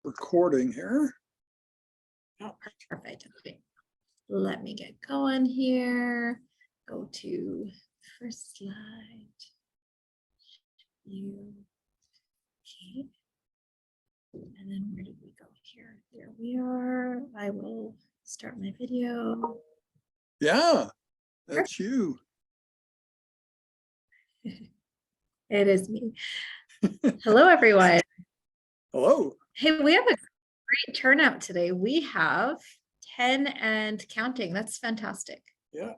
recording here. Oh, perfect. Okay. Let me get going here. Go to first slide. You. Okay. And then where did we go here? There we are. I will start my video. Yeah, that's you. It is me. Hello, everyone. Hello. Hey, we have a great turnout today. We have 10 and counting. That's fantastic. Yeah.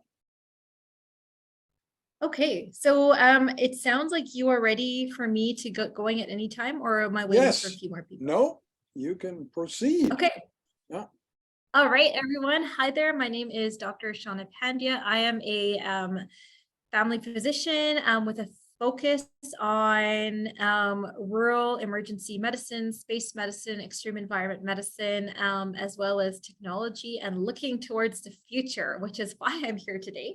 Okay, so it sounds like you are ready for me to get going at any time, or am I waiting for a few more people? No, you can proceed. Okay. Yeah. All right, everyone. Hi there. My name is Dr. Shawna Pandya. I am a family physician with a focus on rural emergency medicine, space medicine, extreme environment medicine, as well as technology, and looking towards the future, which is why I'm here today.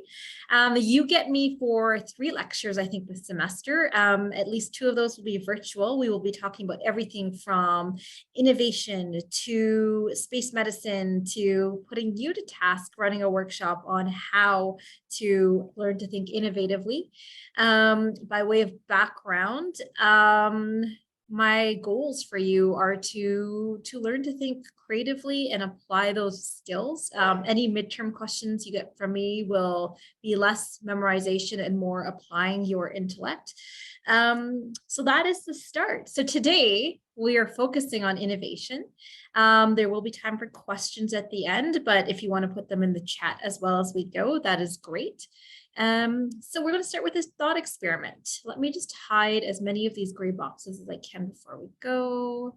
You get me for 3 lectures, I think, this semester. At least 2 of those will be virtual. We will be talking about everything from innovation to space medicine to putting you to task running a workshop on how to learn to think innovatively. By way of background, my goals for you are to learn to think creatively and apply those skills. Any midterm questions you get from me will be less memorization and more applying your intellect. So that is the start. So today we are focusing on innovation. There will be time for questions at the end, but if you want to put them in the chat as well as we go, that is great. So we're going to start with this thought experiment. Let me just hide as many of these gray boxes as I can before we go.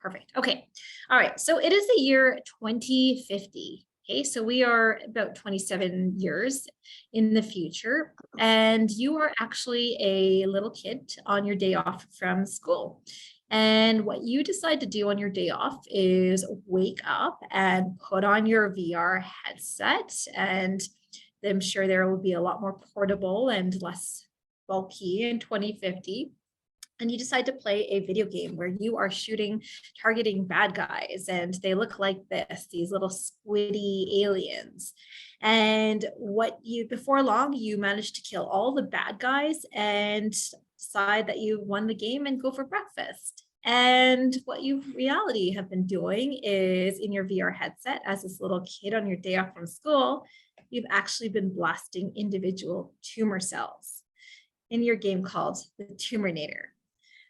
Perfect. Okay. All right. So it is the year 2050. Okay. So we are about 27 years in the future, and you are actually a little kid on your day off from school. And what you decide to do on your day off is wake up and put on your VR headset, and I'm sure there will be a lot more portable and less bulky in 2050. And you decide to play a video game where you are targeting bad guys, and they look like this, these little squiddy aliens. And before long, you manage to kill all the bad guys and decide that you won the game and go for breakfast. And what you reality have been doing is in your VR headset as this little kid on your day off from school, you've actually been blasting individual tumor cells in your game called the Tumornator.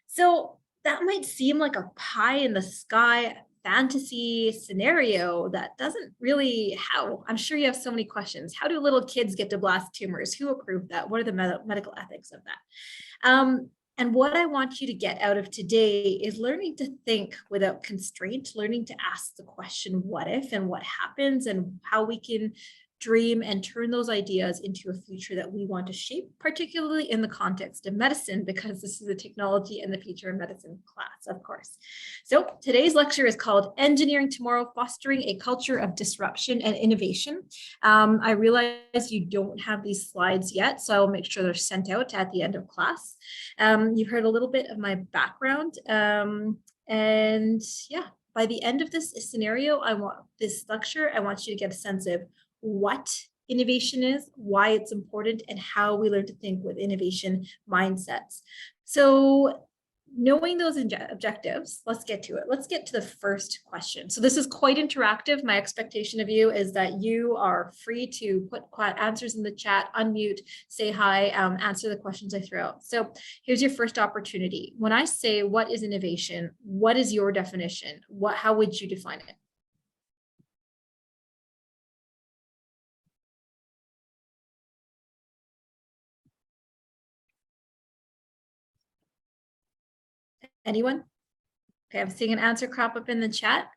So that might seem like a pie in the sky fantasy scenario that doesn't really, I'm sure you have so many questions. How do little kids get to blast tumors? Who approved that? What are the medical ethics of that? And what I want you to get out of today is learning to think without constraint, learning to ask the question, what if and what happens, and how we can dream and turn those ideas into a future that we want to shape, particularly in the context of medicine, because this is a technology and the future of medicine class, of course. So today's lecture is called Engineering Tomorrow, Fostering a Culture of Disruption and Innovation. I realize you don't have these slides yet, so I'll make sure they're sent out at the end of class. You've heard a little bit of my background, and yeah, by the end of this scenario, I want you to get a sense of what innovation is, why it's important, and how we learn to think with innovation mindsets. So knowing those objectives, let's get to it. Let's get to the first question. So this is quite interactive. My expectation of you is that you are free to put answers in the chat, unmute, say hi, answer the questions I throw out. So here's your first opportunity. When I say, what is innovation? What is your definition? How would you define it? Anyone? Okay, I'm seeing an answer crop up in the chat.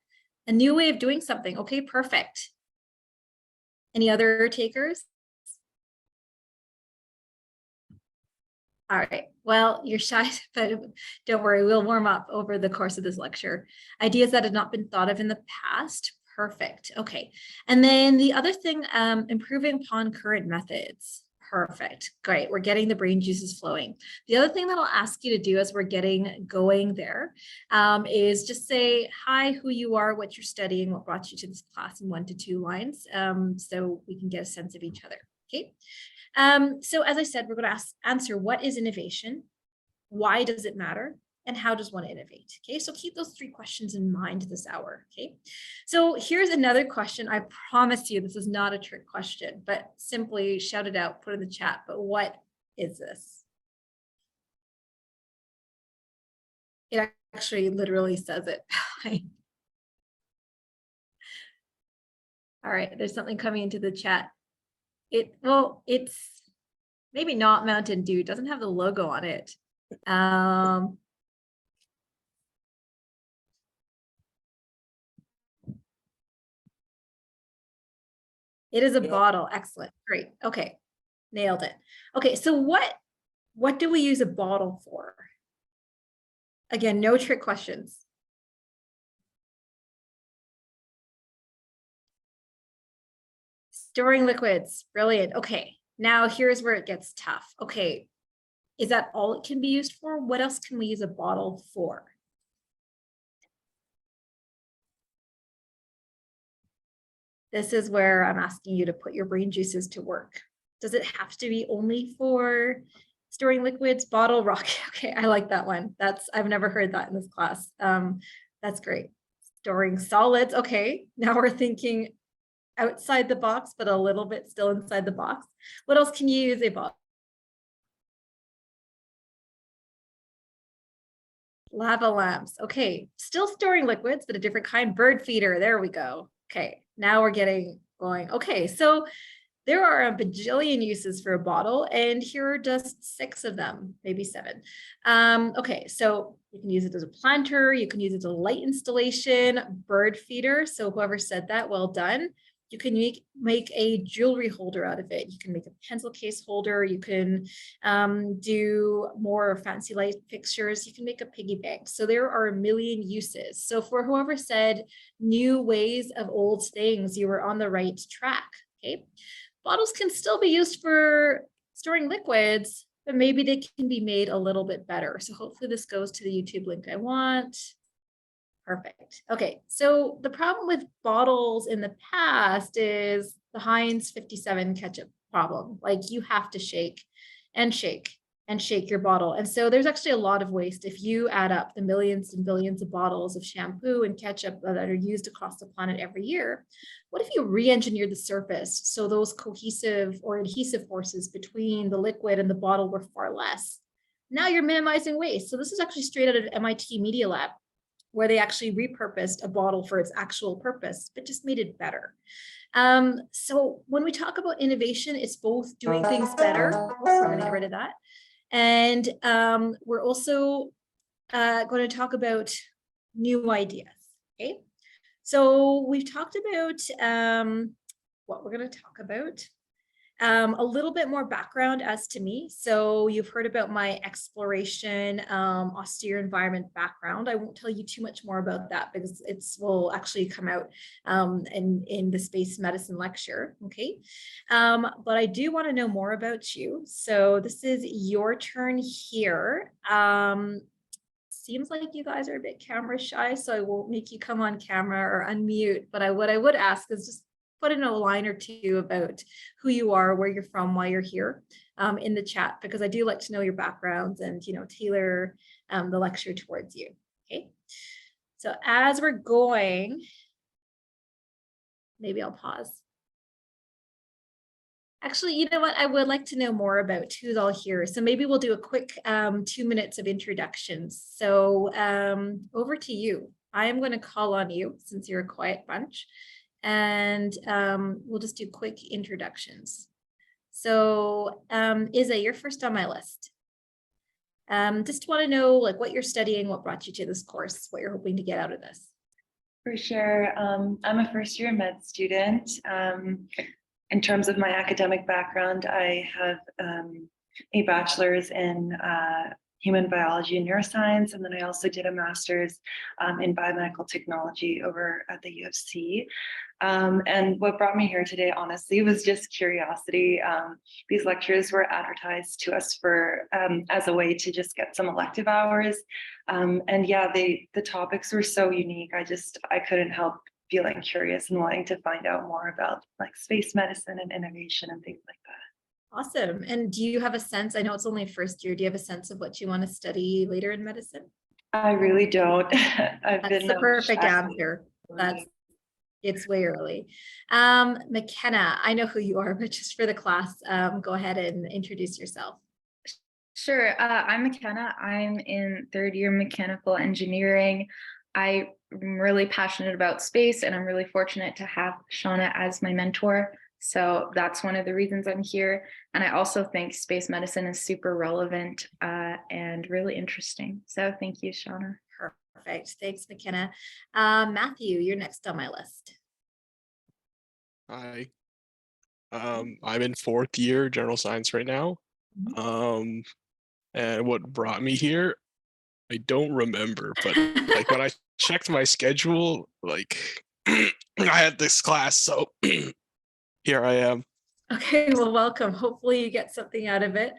A new way of doing something. Okay, perfect. Any other takers? All right. Well, you're shy, but don't worry. We'll warm up over the course of this lecture. Ideas that had not been thought of in the past. Perfect. Okay. And then the other thing, improving upon current methods. Perfect. Great. We're getting the brain juices flowing. The other thing that I'll ask you to do as we're getting going there is just say, hi, who you are, what you're studying, what brought you to this class in 1 to 2 lines, so we can get a sense of each other. Okay. So as I said, we're going to answer what is innovation, why does it matter, and how does one innovate? Okay, so keep those 3 questions in mind this hour. Okay, so here's another question. I promise you this is not a trick question, but simply shout it out, put it in the chat. But what is this? It actually literally says it. All right, there's something coming into the chat. It's maybe not Mountain Dew. It doesn't have the logo on it. It is a bottle. Excellent. Great. Okay. Nailed it. Okay. So what do we use a bottle for? Again, no trick questions. Storing liquids. Brilliant. Okay. Now here's where it gets tough. Okay. Is that all it can be used for? What else can we use a bottle for? This is where I'm asking you to put your brain juices to work. Does it have to be only for storing liquids? Bottle, rock. Okay, I like that one. I've never heard that in this class. That's great. Storing solids. Okay, now we're thinking outside the box, but a little bit still inside the box. What else can you use a bottle? Lava lamps. Okay, still storing liquids, but a different kind. Bird feeder. There we go. Okay, now we're getting going. Okay, so there are a bajillion uses for a bottle, and here are just 6 of them, maybe 7. Okay, so you can use it as a planter, you can use it as a light installation, bird feeder. So whoever said that, well done. You can make a jewelry holder out of it. You can make a pencil case holder. You can do more fancy light fixtures. You can make a piggy bank. So there are a million uses. So for whoever said new ways of old things, you were on the right track. Okay. Bottles can still be used for storing liquids, but maybe they can be made a little bit better. So hopefully this goes to the YouTube link I want. Perfect. Okay, so the problem with bottles in the past is the Heinz 57 ketchup problem. Like you have to shake and shake and shake your bottle. And so there's actually a lot of waste. If you add up the millions and billions of bottles of shampoo and ketchup that are used across the planet every year, what if you re-engineered the surface so those cohesive or adhesive forces between the liquid and the bottle were far less? Now you're minimizing waste. So this is actually straight out of MIT Media Lab, where they actually repurposed a bottle for its actual purpose, but just made it better. So when we talk about innovation, it's both doing things better. We're going to get rid of that. And we're also going to talk about new ideas. Okay. So we've talked about what we're going to talk about. A little bit more background as to me. So you've heard about my exploration, austere environment background. I won't tell you too much more about that because it will actually come out in the space medicine lecture. Okay. But I do want to know more about you. So this is your turn here. Seems like you guys are a bit camera shy, so I won't make you come on camera or unmute. But what I would ask is just put in a line or 2 about who you are, where you're from, why you're here in the chat, because I do like to know your backgrounds and, tailor the lecture towards you. Okay. So as we're going, maybe I'll pause. Actually, you know what? I would like to know more about who's all here. So maybe we'll do a quick 2 minutes of introductions. So over to you. I am going to call on you since you're a quiet bunch. And we'll just do quick introductions. So Isa, you're first on my list. Just want to know like what you're studying, what brought you to this course, what you're hoping to get out of this. For sure. I'm a first year med student. In terms of my academic background, I have a bachelor's in human biology and neuroscience. And then I also did a master's in biomedical technology over at the U of C. And what brought me here today, honestly, was just curiosity. These lectures were advertised to us for as a way to just get some elective hours. And yeah, the topics were so unique. I couldn't help feeling curious and wanting to find out more about like space medicine and innovation and things like that. Awesome. And do you have a sense, I know it's only first year, do you have a sense of what you want to study later in medicine? I really don't. That's the perfect answer. It's way early. McKenna, I know who you are, but just for the class, go ahead and introduce yourself. Sure. I'm McKenna. I'm in third year mechanical engineering. I'm really passionate about space, and I'm really fortunate to have Shawna as my mentor. So that's one of the reasons I'm here. And I also think space medicine is super relevant and really interesting. So thank you, Shawna. Perfect. Thanks, McKenna. Matthew, you're next on my list. Hi. I'm in fourth year general science right now. And what brought me here, I don't remember, but like when I checked my schedule, like I had this class, so here I am. Okay, well, welcome. Hopefully you get something out of it.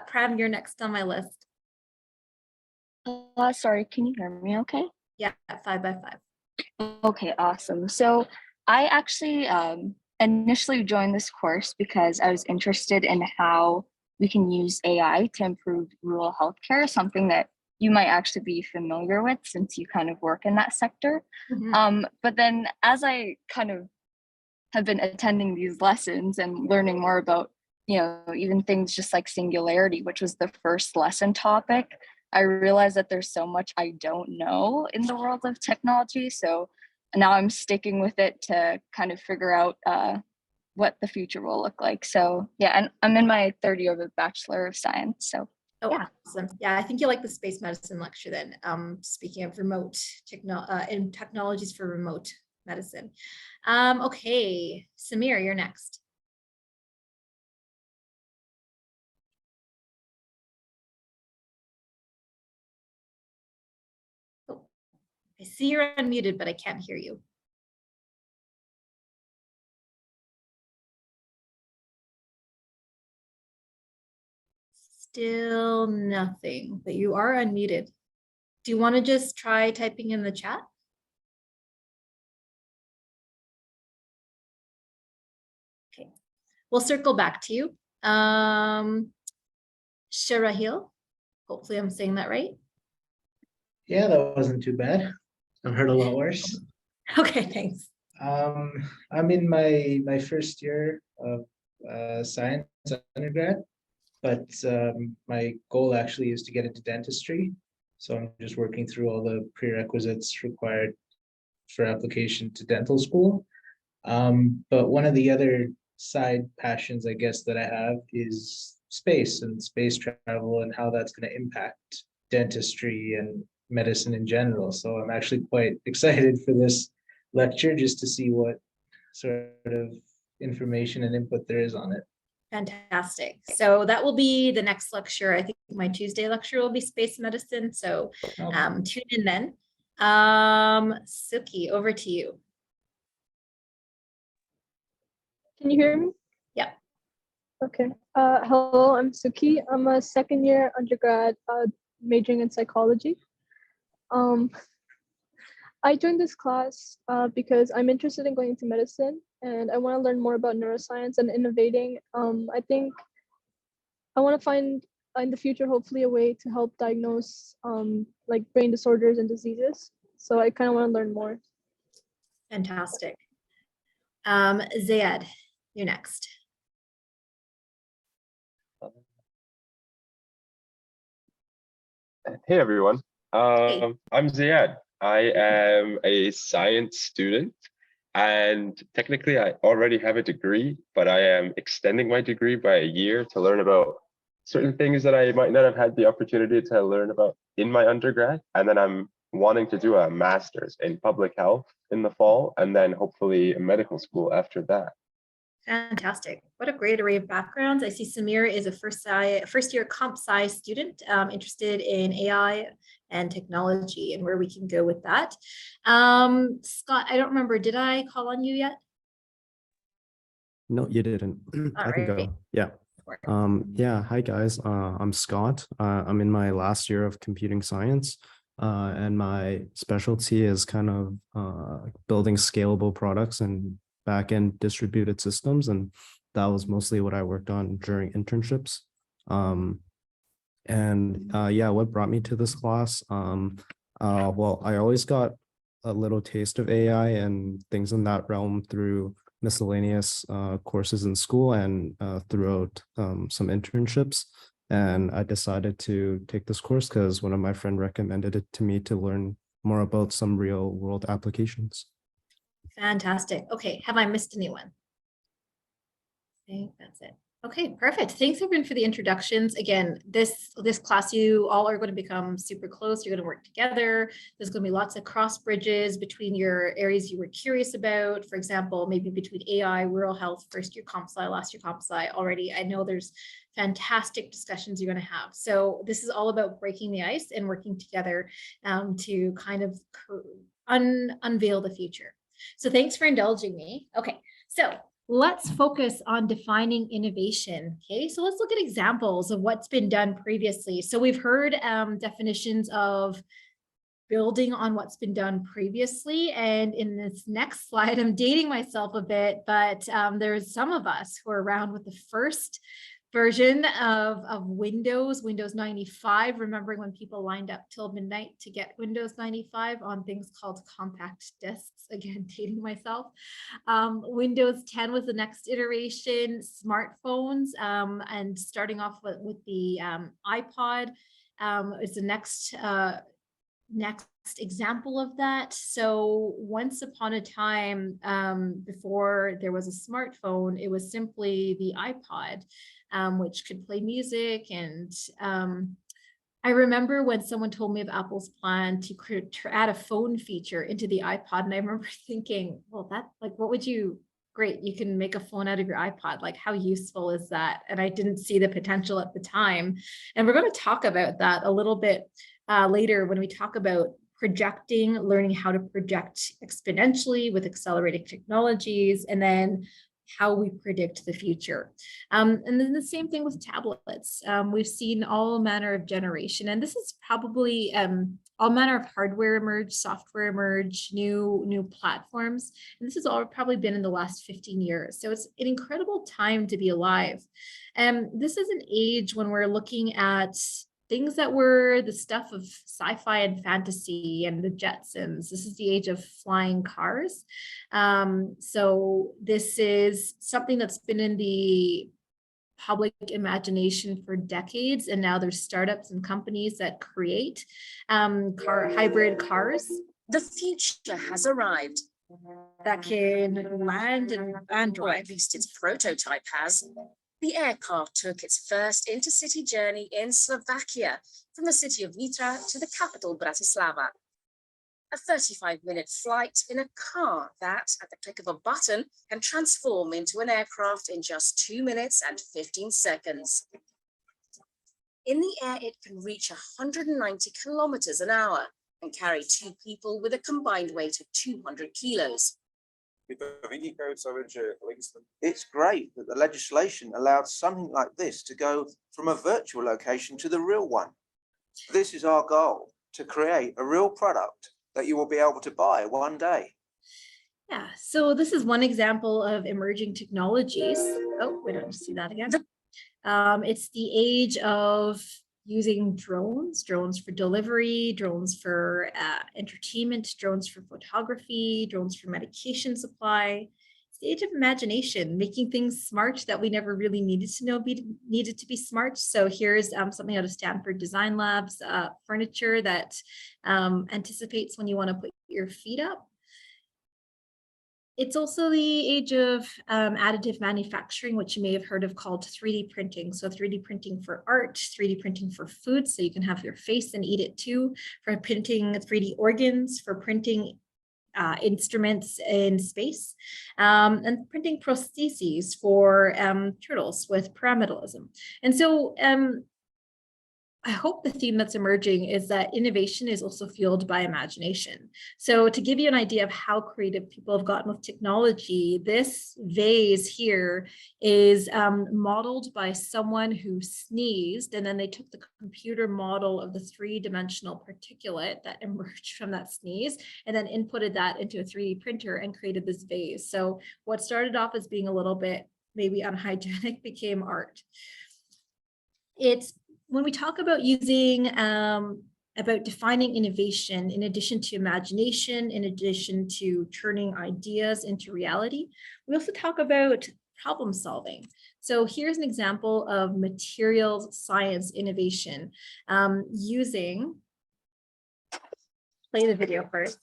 Prem, you're next on my list. Sorry, can you hear me okay? Yeah, 5 by 5. Okay, awesome. So I actually initially joined this course because I was interested in how we can use AI to improve rural healthcare, something that you might actually be familiar with since you kind of work in that sector. But then as I kind of have been attending these lessons and learning more about, even things just like singularity, which was the first lesson topic, I realized that there's so much I don't know in the world of technology. So now I'm sticking with it to kind of figure out what the future will look like. So yeah, and I'm in my third year of a Bachelor of Science. So yeah. Awesome. Yeah, I think you like the space medicine lecture then. Speaking of remote and technologies for remote medicine. Okay, Samir, you're next. Oh, I see you're unmuted, but I can't hear you. Still nothing, but you are unmuted. Do you want to just try typing in the chat? Okay, we'll circle back to you. Sharahil, hopefully I'm saying that right. Yeah, that wasn't too bad. I've heard a lot worse. Okay, thanks. I'm in my first year of science undergrad, but my goal actually is to get into dentistry. So I'm just working through all the prerequisites required for application to dental school. But one of the other side passions, I guess, that I have is space and space travel and how that's going to impact dentistry and medicine in general. So I'm actually quite excited for this lecture just to see what sort of information and input there is on it. Fantastic. So that will be the next lecture. I think my Tuesday lecture will be space medicine. So tune in then. Suki, over to you. Can you hear me? Yeah. Okay. Hello, I'm Suki. I'm a second year undergrad majoring in psychology. I joined this class because I'm interested in going into medicine and I want to learn more about neuroscience and innovating. I think I want to find in the future, hopefully, a way to help diagnose like brain disorders and diseases. So I kind of want to learn more. Fantastic. Zayed, you're next. Hey everyone, Hey. I'm Ziyad. I am a science student and technically I already have a degree, but I am extending my degree by a year to learn about certain things that I might not have had the opportunity to learn about in my undergrad. And then I'm wanting to do a master's in public health in the fall and then hopefully a medical school after that. Fantastic. What a great array of backgrounds. I see Samir is a first year comp sci student interested in AI and technology and where we can go with that. Scott, I don't remember, did I call on you yet? No, you didn't. I can Alright. go. Yeah. Yeah. Hi guys. I'm Scott. I'm in my last year of computing science, and my specialty is kind of building scalable products and back-end distributed systems, and that was mostly what I worked on during internships. Yeah, what brought me to this class? Well, I always got a little taste of AI and things in that realm through miscellaneous courses in school and throughout some internships. And I decided to take this course because one of my friends recommended it to me to learn more about some real world applications. Fantastic. Okay, have I missed anyone? I think that's it. Okay, perfect. Thanks everyone for the introductions. Again, this class, you all are going to become super close. You're going to work together. There's going to be lots of cross bridges between your areas you were curious about. For example, maybe between AI, rural health, first year comp sci, last year comp sci already. I know there's fantastic discussions you're going to have. So this is all about breaking the ice and working together to kind of unveil the future. So thanks for indulging me. Okay, so let's focus on defining innovation. Okay, so let's look at examples of what's been done previously. So we've heard definitions of building on what's been done previously. And in this next slide, I'm dating myself a bit, but there's some of us who are around with the first version of Windows 95, remembering when people lined up till midnight to get Windows 95 on things called compact discs, again, dating myself. Windows 10 was the next iteration, smartphones, and starting off with the iPod is the next example of that. So once upon a time, before there was a smartphone, it was simply the iPod, which could play music. And I remember when someone told me of Apple's plan to add a phone feature into the iPod, and I remember thinking, well, that, like, what would you, great, you can make a phone out of your iPod, like how useful is that? And I didn't see the potential at the time. And we're going to talk about that a little bit later when we talk about projecting, learning how to project exponentially with accelerating technologies, and then how we predict the future. And then the same thing with tablets. We've seen all manner of generation, and this is probably all manner of hardware emerge, software emerge, new platforms. And this has all probably been in the last 15 years. So it's an incredible time to be alive. And this is an age when we're looking at things that were the stuff of sci-fi and fantasy and the Jetsons. This is the age of flying cars. So this is something that's been in the public imagination for decades. And now there's startups and companies that create hybrid cars. The future has arrived. That can land and drive. Or at least its prototype has. The aircraft took its first intercity journey in Slovakia from the city of Nitra to the capital Bratislava. A 35-minute flight in a car that, at the click of a button, can transform into an aircraft in just 2 minutes and 15 seconds. In the air, it can reach 190 kilometers an hour and carry 2 people with a combined weight of 200 kilos. It's great that the legislation allowed something like this to go from a virtual location to the real one. This is our goal, to create a real product that you will be able to buy one day. Yeah, so this is one example of emerging technologies. Oh, we don't see that again. It's the age of using drones for delivery, drones for entertainment, drones for photography, drones for medication supply. It's the age of imagination, making things smart that we never really needed to know needed to be smart. So here's something out of Stanford Design Labs, furniture that anticipates when you want to put your feet up. It's also the age of additive manufacturing, which you may have heard of, called 3D printing. So 3D printing for art, 3D printing for food, so you can have your face and eat it too, for printing 3D organs, for printing instruments in space, and printing prostheses for turtles with pyramidalism. And so I hope the theme that's emerging is that innovation is also fueled by imagination. So to give you an idea of how creative people have gotten with technology, this vase here is modeled by someone who sneezed, and then they took the computer model of the three-dimensional particulate that emerged from that sneeze, and then inputted that into a 3D printer and created this vase. So what started off as being a little bit maybe unhygienic became art. It's when we talk about using, about defining innovation, in addition to imagination, in addition to turning ideas into reality, we also talk about problem solving. So here's an example of materials science innovation using, play the video first.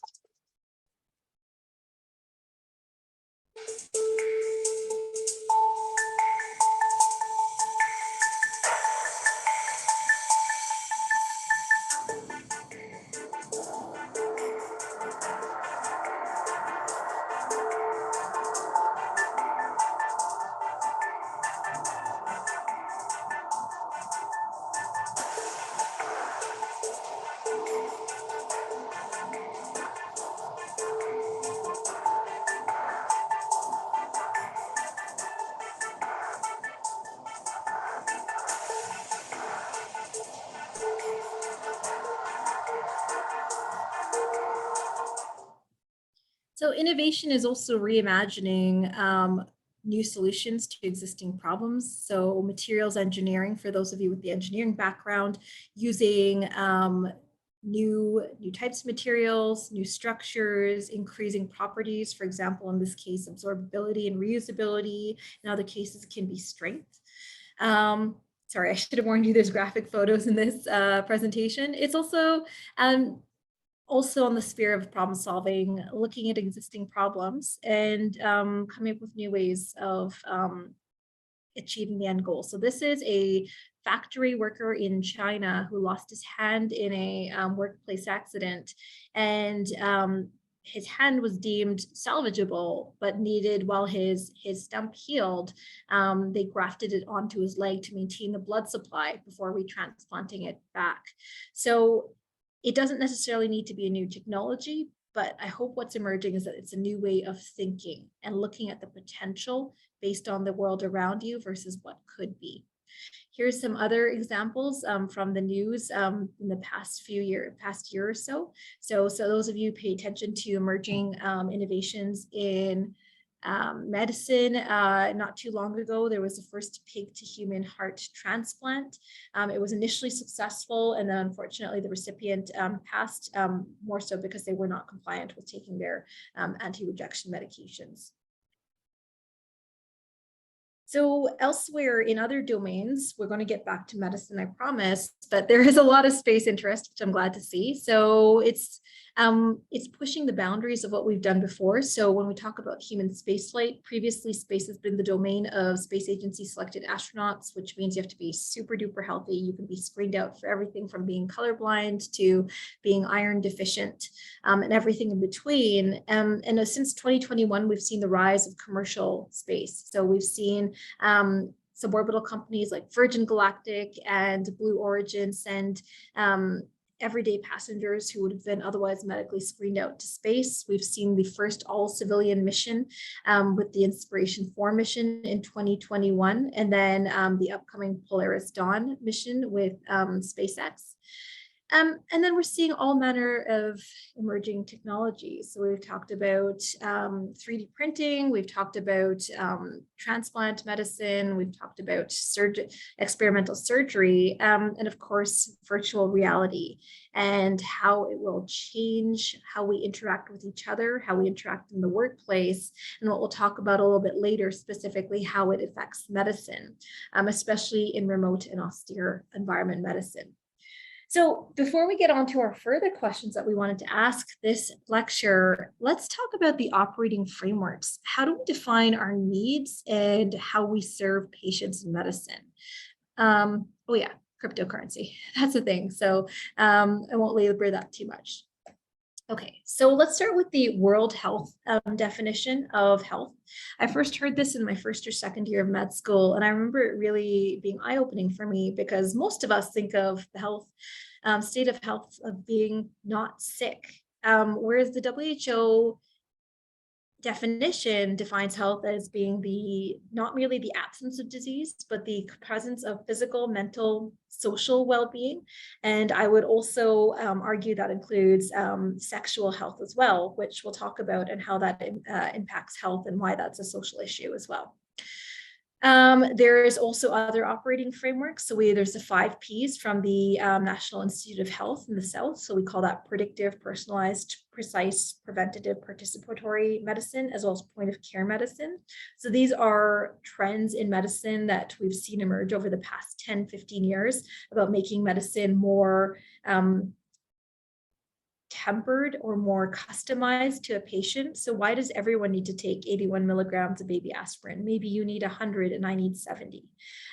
So innovation is also reimagining new solutions to existing problems. So materials engineering, for those of you with the engineering background, using new types of materials, new structures, increasing properties. For example, in this case, absorbability and reusability. In other cases, it can be strength. Sorry, I should have warned you there's graphic photos in this presentation. It's also on the sphere of problem solving, looking at existing problems and coming up with new ways of achieving the end goal. So this is a factory worker in China who lost his hand in a workplace accident, and his hand was deemed salvageable, but needed, while his stump healed, they grafted it onto his leg to maintain the blood supply before retransplanting it back. So it doesn't necessarily need to be a new technology, but I hope what's emerging is that it's a new way of thinking and looking at the potential based on the world around you versus what could be. Here's some other examples from the news in the past year or so. So those of you pay attention to emerging innovations in medicine. Not too long ago, there was the first pig to human heart transplant. It was initially successful, and then unfortunately the recipient passed, more so because they were not compliant with taking their anti-rejection medications. So elsewhere in other domains, we're going to get back to medicine, I promise, but there is a lot of space interest, which I'm glad to see. So it's pushing the boundaries of what we've done before. So when we talk about human spaceflight, previously space has been the domain of space agency selected astronauts, which means you have to be super duper healthy. You can be screened out for everything from being colorblind to being iron deficient, and everything in between. And since 2021, we've seen the rise of commercial space. So we've seen suborbital companies like Virgin Galactic and Blue Origin send everyday passengers who would have been otherwise medically screened out to space. We've seen the first all-civilian mission with the Inspiration 4 mission in 2021, and then the upcoming Polaris Dawn mission with SpaceX. And then we're seeing all manner of emerging technologies. So we've talked about 3D printing, we've talked about transplant medicine, we've talked about experimental surgery, and of course, virtual reality and how it will change how we interact with each other, how we interact in the workplace, and what we'll talk about a little bit later, specifically how it affects medicine, especially in remote and austere environment medicine. So before we get on to our further questions that we wanted to ask this lecture, let's talk about the operating frameworks. How do we define our needs and how we serve patients in medicine? Oh yeah, cryptocurrency, that's the thing. So I won't labor that too much. Okay, so let's start with the World Health definition of health. I first heard this in my first or second year of med school, and I remember it really being eye-opening for me because most of us think of the health state of health of being not sick, whereas the WHO definition defines health as being the not merely the absence of disease, but the presence of physical, mental, social well-being. And I would also argue that includes sexual health as well, which we'll talk about and how that impacts health and why that's a social issue as well. There is also other operating frameworks. So there's the 5 Ps from the National Institute of Health in the South. So we call that predictive, personalized, precise, preventative, participatory medicine, as well as point of care medicine. So these are trends in medicine that we've seen emerge over the past 10, 15 years about making medicine more tempered or more customized to a patient. So why does everyone need to take 81 milligrams of baby aspirin? Maybe you need 100 and I need 70.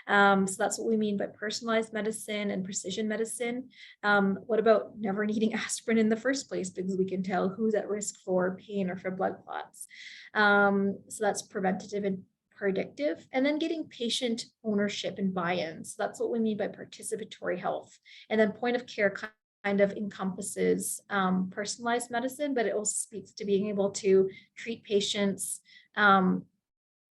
So that's what we mean by personalized medicine and precision medicine. What about never needing aspirin in the first place because we can tell who's at risk for pain or for blood clots? So that's preventative and predictive, and then getting patient ownership and buy-in. So that's what we mean by participatory health. And then point of care kind of encompasses personalized medicine, but it also speaks to being able to treat patients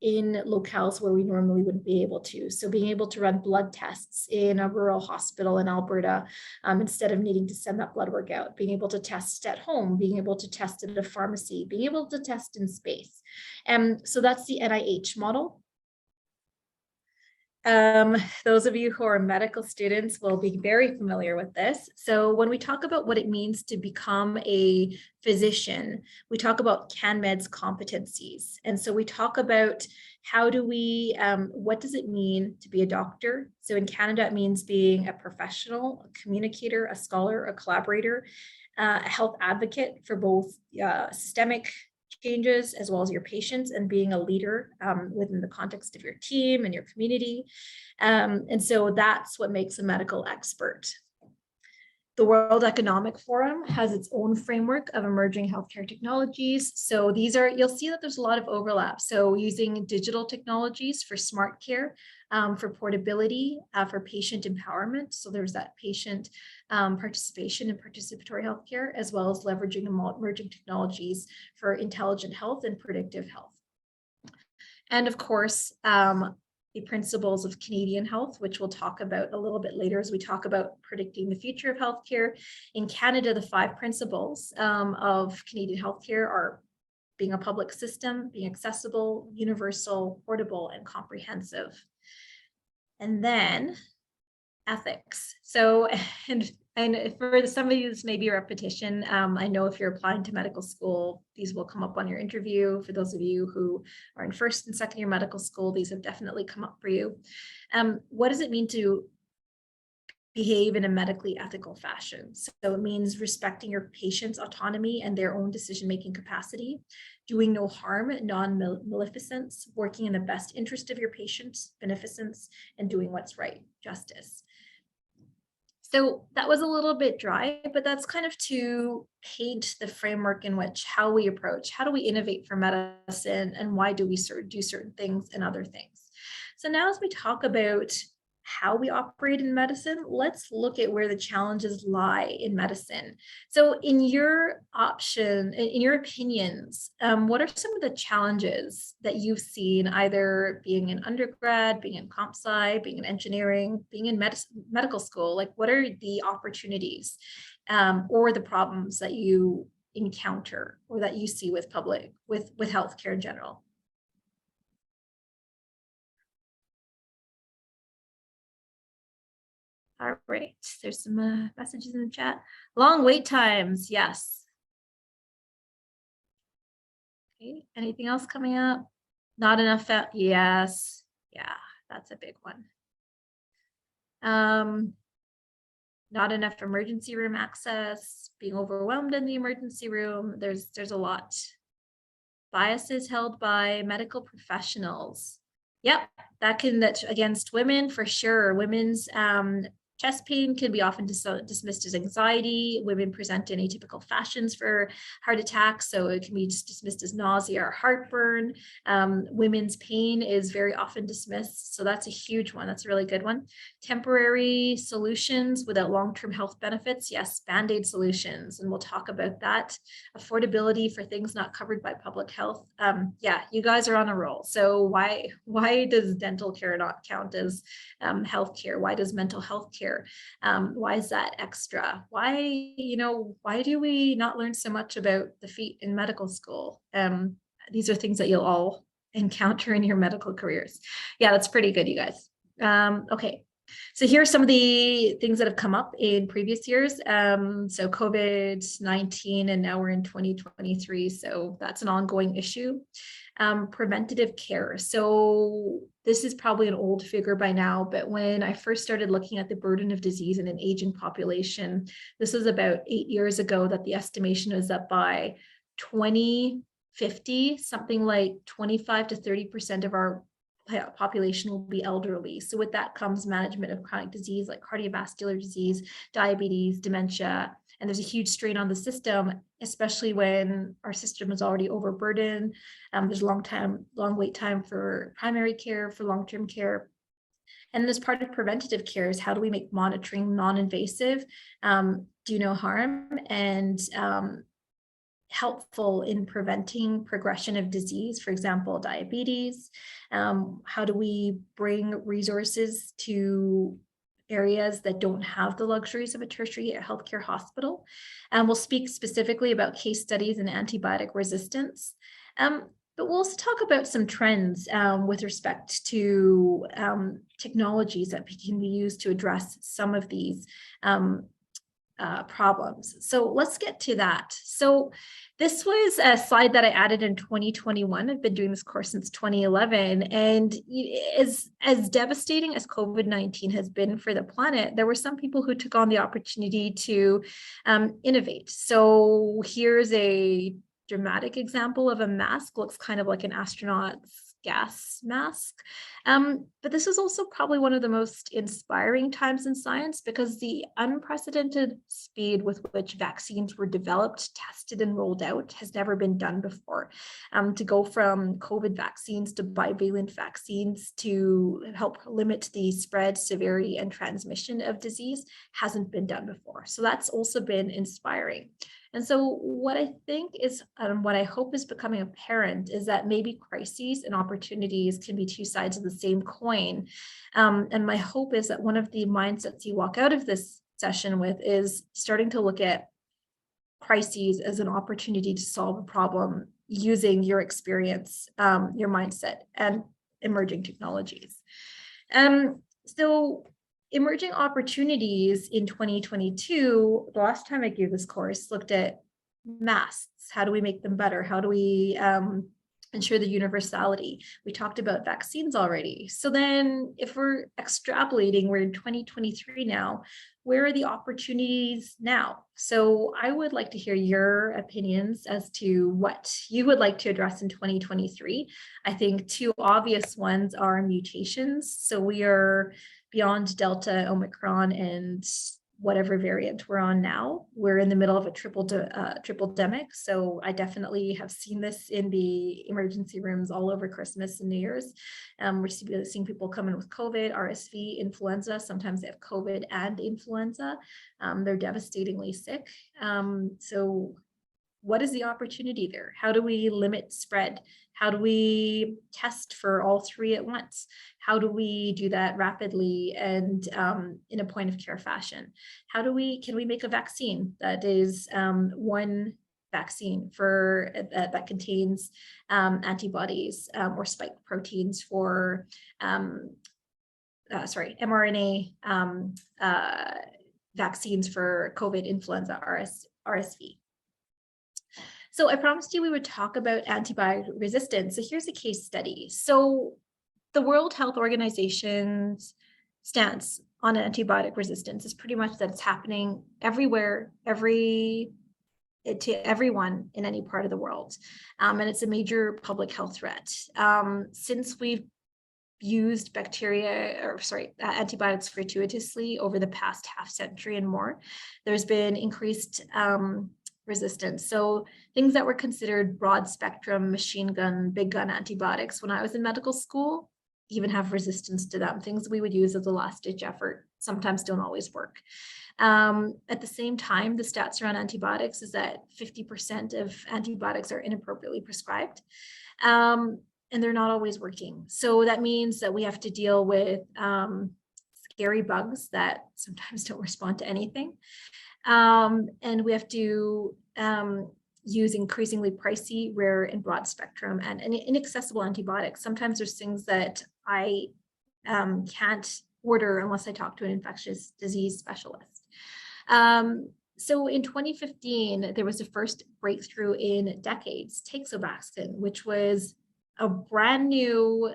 in locales where we normally wouldn't be able to. So being able to run blood tests in a rural hospital in Alberta instead of needing to send that blood work out, being able to test at home, being able to test at a pharmacy, being able to test in space. And so that's the NIH model. Those of you who are medical students will be very familiar with this. So when we talk about what it means to become a physician, we talk about CanMed's competencies. And so we talk about how do we, what does it mean to be a doctor? So in Canada, it means being a professional, a communicator, a scholar, a collaborator, a health advocate for both systemic changes as well as your patients, and being a leader within the context of your team and your community. And so that's what makes a medical expert. The World Economic Forum has its own framework of emerging healthcare technologies. So these are, you'll see that there's a lot of overlap. So using digital technologies for smart care, for portability, for patient empowerment. So there's that patient participation in participatory healthcare, as well as leveraging emerging technologies for intelligent health and predictive health. And of course, the principles of Canadian health, which we'll talk about a little bit later as we talk about predicting the future of healthcare. In Canada, the 5 principles of Canadian healthcare are being a public system, being accessible, universal, portable, and comprehensive. And then ethics. So, and for some of you, this may be a repetition. I know if you're applying to medical school, these will come up on your interview. For those of you who are in first and second year medical school, these have definitely come up for you. What does it mean to behave in a medically ethical fashion? So it means respecting your patient's autonomy and their own decision-making capacity, doing no harm, non-maleficence, working in the best interest of your patient's beneficence, and doing what's right, justice. So that was a little bit dry, but that's kind of to paint the framework in which how we approach, how do we innovate for medicine, and why do we do certain things and other things. So now as we talk about how we operate in medicine, let's look at where the challenges lie in medicine. So in your opinions, what are some of the challenges that you've seen either being in undergrad, being in comp sci, being in engineering, being in medical school? Like what are the opportunities or the problems that you encounter or that you see with healthcare in general? All right, there's some messages in the chat. Long wait times, yes. Okay, anything else coming up? Not enough, yes. Yeah, that's a big one. Not enough emergency room access, being overwhelmed in the emergency room. There's a lot. Biases held by medical professionals. Yep, that's against women for sure. Women's Chest pain can be often dismissed as anxiety. Women present in atypical fashions for heart attacks, so it can be just dismissed as nausea or heartburn. Women's pain is very often dismissed, so that's a huge one. That's a really good one. Temporary solutions without long-term health benefits. Yes, Band-Aid solutions, and we'll talk about that. Affordability for things not covered by public health. Yeah, you guys are on a roll. So why does dental care not count as healthcare? Why does mental health care? Why is that extra? Why do we not learn so much about the feet in medical school? These are things that you'll all encounter in your medical careers. Yeah, that's pretty good, you guys. Okay. So here are some of the things that have come up in previous years. So COVID-19, and now we're in 2023. So that's an ongoing issue. Preventative care. So this is probably an old figure by now, but when I first started looking at the burden of disease in an aging population, this was about 8 years ago, that the estimation was that by 2050, something like 25 to 30% of our population will be elderly. So with that comes management of chronic disease like cardiovascular disease, diabetes, dementia, and there's a huge strain on the system, especially when our system is already overburdened. There's long wait time for primary care, for long-term care. And as part of preventative care is how do we make monitoring non-invasive, do no harm, and helpful in preventing progression of disease, for example, diabetes. How do we bring resources to areas that don't have the luxuries of a tertiary healthcare hospital? And we'll speak specifically about case studies in antibiotic resistance. But we'll also talk about some trends with respect to technologies that can be used to address some of these problems. So let's get to that. So this was a slide that I added in 2021. I've been doing this course since 2011. And as devastating as COVID-19 has been for the planet, there were some people who took on the opportunity to innovate. So here's a dramatic example of a mask. Looks kind of like an astronaut's gas mask. But this is also probably one of the most inspiring times in science, because the unprecedented speed with which vaccines were developed, tested, and rolled out has never been done before. To go from COVID vaccines to bivalent vaccines to help limit the spread, severity, and transmission of disease hasn't been done before. So that's also been inspiring. And so what I think is, what I hope is becoming apparent is that maybe crises and opportunities can be two sides of the same coin. And my hope is that one of the mindsets you walk out of this session with is starting to look at crises as an opportunity to solve a problem using your experience, your mindset, and emerging technologies. So emerging opportunities in 2022, the last time I gave this course, looked at masks. How do we make them better? How do we ensure the universality? We talked about vaccines already. So then if we're extrapolating, we're in 2023 now, where are the opportunities now? So I would like to hear your opinions as to what you would like to address in 2023. I think two obvious ones are mutations. So we are beyond Delta, Omicron, and whatever variant we're on now. We're in the middle of a triple demic. So I definitely have seen this in the emergency rooms all over Christmas and New Year's. We're seeing people come in with COVID, RSV, influenza. Sometimes they have COVID and influenza. They're devastatingly sick. So what is the opportunity there? How do we limit spread? How do we test for all three at once? How do we do that rapidly and in a point of care fashion? Can we make a vaccine that is one vaccine for that contains antibodies or spike proteins for mRNA vaccines for COVID, influenza, RSV. So I promised you we would talk about antibiotic resistance. So here's a case study. So the World Health Organization's stance on antibiotic resistance is pretty much that it's happening everywhere, to everyone in any part of the world. And it's a major public health threat. Since we've used antibiotics gratuitously over the past half century and more, there's been increased resistance. So things that were considered broad spectrum machine gun, big gun antibiotics when I was in medical school even have resistance to them. Things we would use as a last ditch effort sometimes don't always work. At the same time, the stats around antibiotics is that 50% of antibiotics are inappropriately prescribed. And they're not always working. So that means that we have to deal with scary bugs that sometimes don't respond to anything. And we have to use increasingly pricey, rare, and broad spectrum and inaccessible antibiotics. Sometimes there's things that I can't order unless I talk to an infectious disease specialist. So in 2015, there was the first breakthrough in decades, Teixobaxin, which was a brand new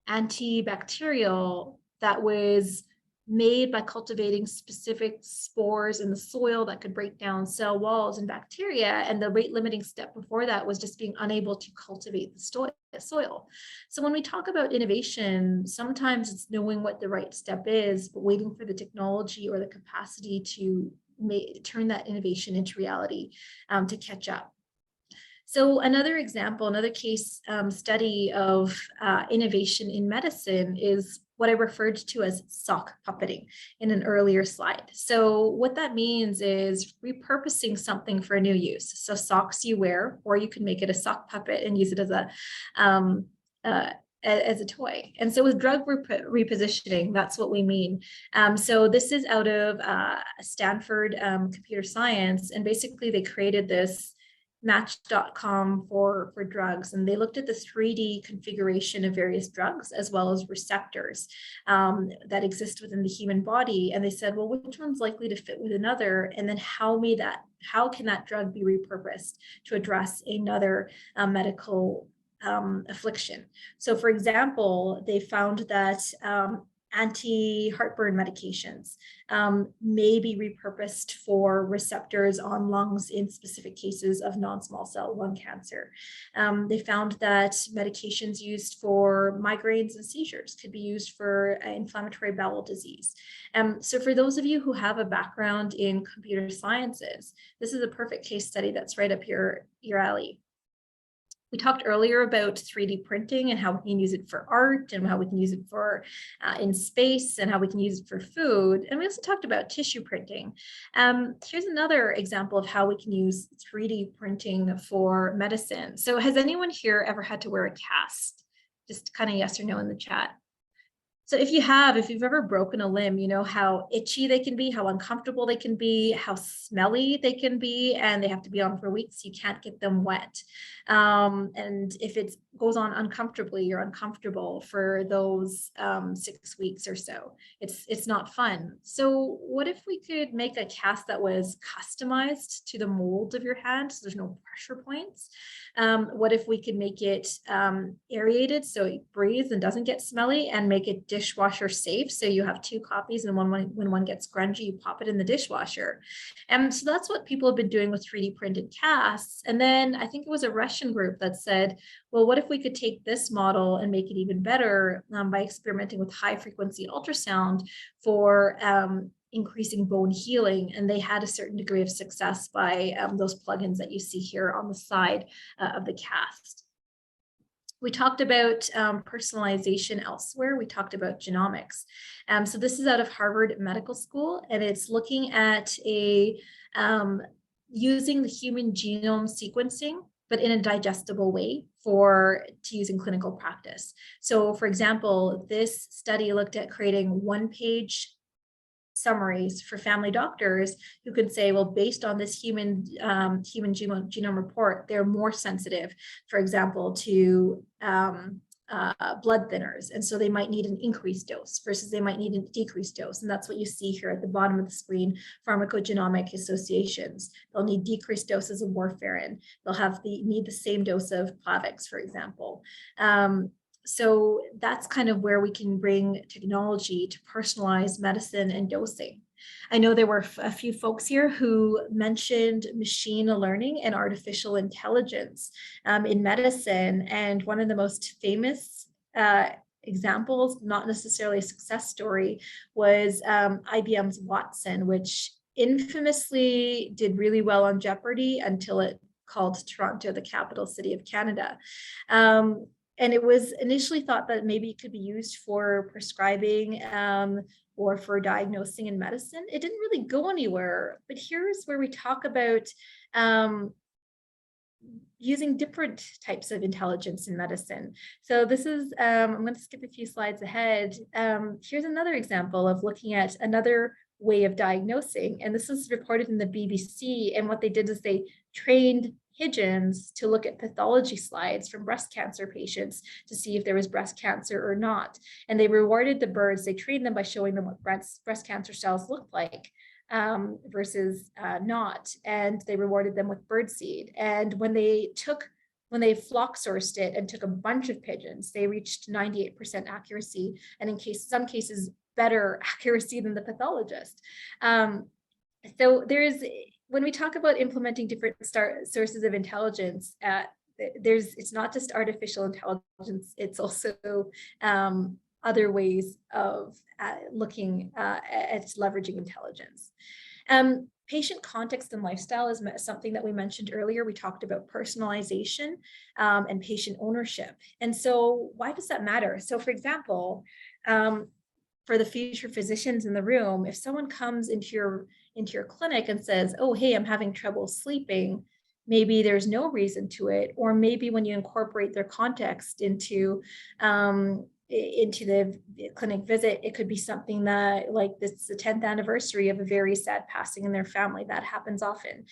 antibacterial that was made by cultivating specific spores in the soil that could break down cell walls and bacteria. And the rate limiting step before that was just being unable to cultivate the soil. So when we talk about innovation, sometimes it's knowing what the right step is, but waiting for the technology or the capacity to turn that innovation into reality to catch up. So another example, another case study of innovation in medicine is what I referred to as sock puppeting in an earlier slide. So what that means is repurposing something for a new use. So socks you wear, or you can make it a sock puppet and use it as a toy. And so with drug repositioning, that's what we mean. So this is out of Stanford computer science, and basically they created this Match.com for drugs, and they looked at the 3D configuration of various drugs as well as receptors that exist within the human body, and they said, well, which one's likely to fit with another, and then how can that drug be repurposed to address another medical affliction. So for example, they found that anti-heartburn medications may be repurposed for receptors on lungs in specific cases of non-small cell lung cancer. They found that medications used for migraines and seizures could be used for inflammatory bowel disease. So for those of you who have a background in computer sciences, this is a perfect case study that's right up your alley. We talked earlier about 3D printing and how we can use it for art and how we can use it for in space and how we can use it for food. And we also talked about tissue printing. Here's another example of how we can use 3D printing for medicine. So has anyone here ever had to wear a cast? Just kind of yes or no in the chat. So if you've ever broken a limb, you know how itchy they can be, how uncomfortable they can be, how smelly they can be, and they have to be on for weeks. You can't get them wet. And if it goes on uncomfortably, you're uncomfortable for those 6 weeks or so. It's not fun. So what if we could make a cast that was customized to the mold of your hand, so there's no pressure points? What if we could make it aerated so it breathes and doesn't get smelly, and make it dishwasher safe, so you have 2 copies, and when one gets grungy, you pop it in the dishwasher. And so that's what people have been doing with 3D printed casts. And then I think it was a Russian group that said, well, what if we could take this model and make it even better by experimenting with high frequency ultrasound for increasing bone healing? And they had a certain degree of success by those plugins that you see here on the side of the cast. We talked about personalization elsewhere. We talked about genomics. So this is out of Harvard Medical School, and it's looking at using the human genome sequencing, but in a digestible way to use in clinical practice. So for example, this study looked at creating 1-page summaries for family doctors who could say, well, based on this human genome report, they're more sensitive, for example, to blood thinners. And so they might need an increased dose versus they might need a decreased dose. And that's what you see here at the bottom of the screen, pharmacogenomic associations. They'll need decreased doses of warfarin. They'll need the same dose of Plavix, for example. So that's kind of where we can bring technology to personalize medicine and dosing. I know there were a few folks here who mentioned machine learning and artificial intelligence in medicine. And one of the most famous examples, not necessarily a success story, was IBM's Watson, which infamously did really well on Jeopardy until it called Toronto the capital city of Canada. And it was initially thought that maybe it could be used for prescribing or for diagnosing in medicine. It didn't really go anywhere, but here's where we talk about using different types of intelligence in medicine. So this is, I'm going to skip a few slides ahead. Here's another example of looking at another way of diagnosing. And this is reported in the BBC. And what they did is they trained pigeons to look at pathology slides from breast cancer patients to see if there was breast cancer or not. And they rewarded the birds. They trained them by showing them what breast cancer cells looked like versus not. And they rewarded them with birdseed. And when they flock sourced it and took a bunch of pigeons, they reached 98% accuracy, and in some cases better accuracy than the pathologist. So when we talk about implementing different sources of intelligence, it's not just artificial intelligence, it's also other ways of looking at leveraging intelligence. Patient context and lifestyle is something that we mentioned earlier. We talked about personalization and patient ownership. And so why does that matter? So for example, for the future physicians in the room, if someone comes into your clinic and says, oh, hey, I'm having trouble sleeping, maybe there's no reason to it. Or maybe when you incorporate their context into the clinic visit, it could be something that, like, this is the 10th anniversary of a very sad passing in their family. That happens often.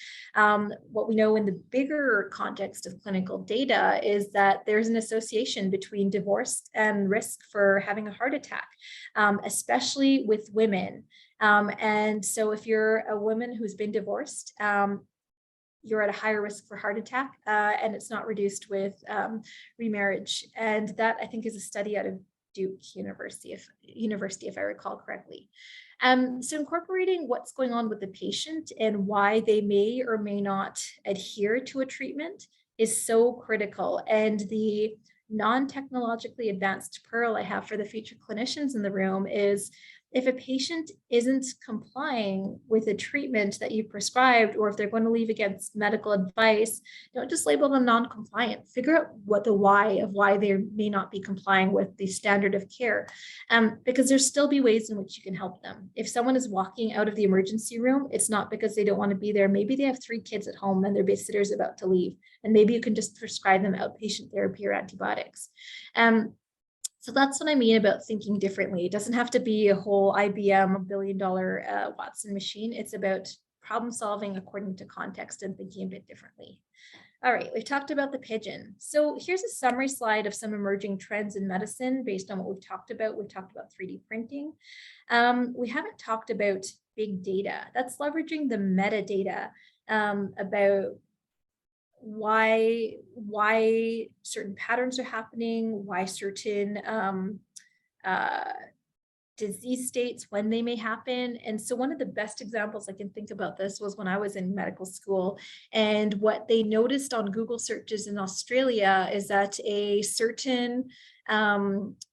What we know in the bigger context of clinical data is that there's an association between divorce and risk for having a heart attack, especially with women. And so if you're a woman who's been divorced, you're at a higher risk for heart attack, and it's not reduced with remarriage. And that, I think, is a study out of Duke University, if I recall correctly. So incorporating what's going on with the patient and why they may or may not adhere to a treatment is so critical. And the non-technologically advanced pearl I have for the future clinicians in the room is, if a patient isn't complying with a treatment that you prescribed, or if they're going to leave against medical advice, don't just label them non-compliant. Figure out what the why of why they may not be complying with the standard of care, because there'll still be ways in which you can help them. If someone is walking out of the emergency room, it's not because they don't want to be there. Maybe they have 3 kids at home and their babysitter is about to leave, and maybe you can just prescribe them outpatient therapy or antibiotics. So that's what I mean about thinking differently. It doesn't have to be a whole IBM $1 billion Watson machine. It's about problem solving according to context and thinking a bit differently. All right, we've talked about the pigeon. So here's a summary slide of some emerging trends in medicine based on what we've talked about. We've talked about 3D printing. We haven't talked about big data. That's leveraging the metadata about why certain patterns are happening, why certain disease states, when they may happen. And so one of the best examples I can think about this was when I was in medical school, and what they noticed on Google searches in Australia is that a certain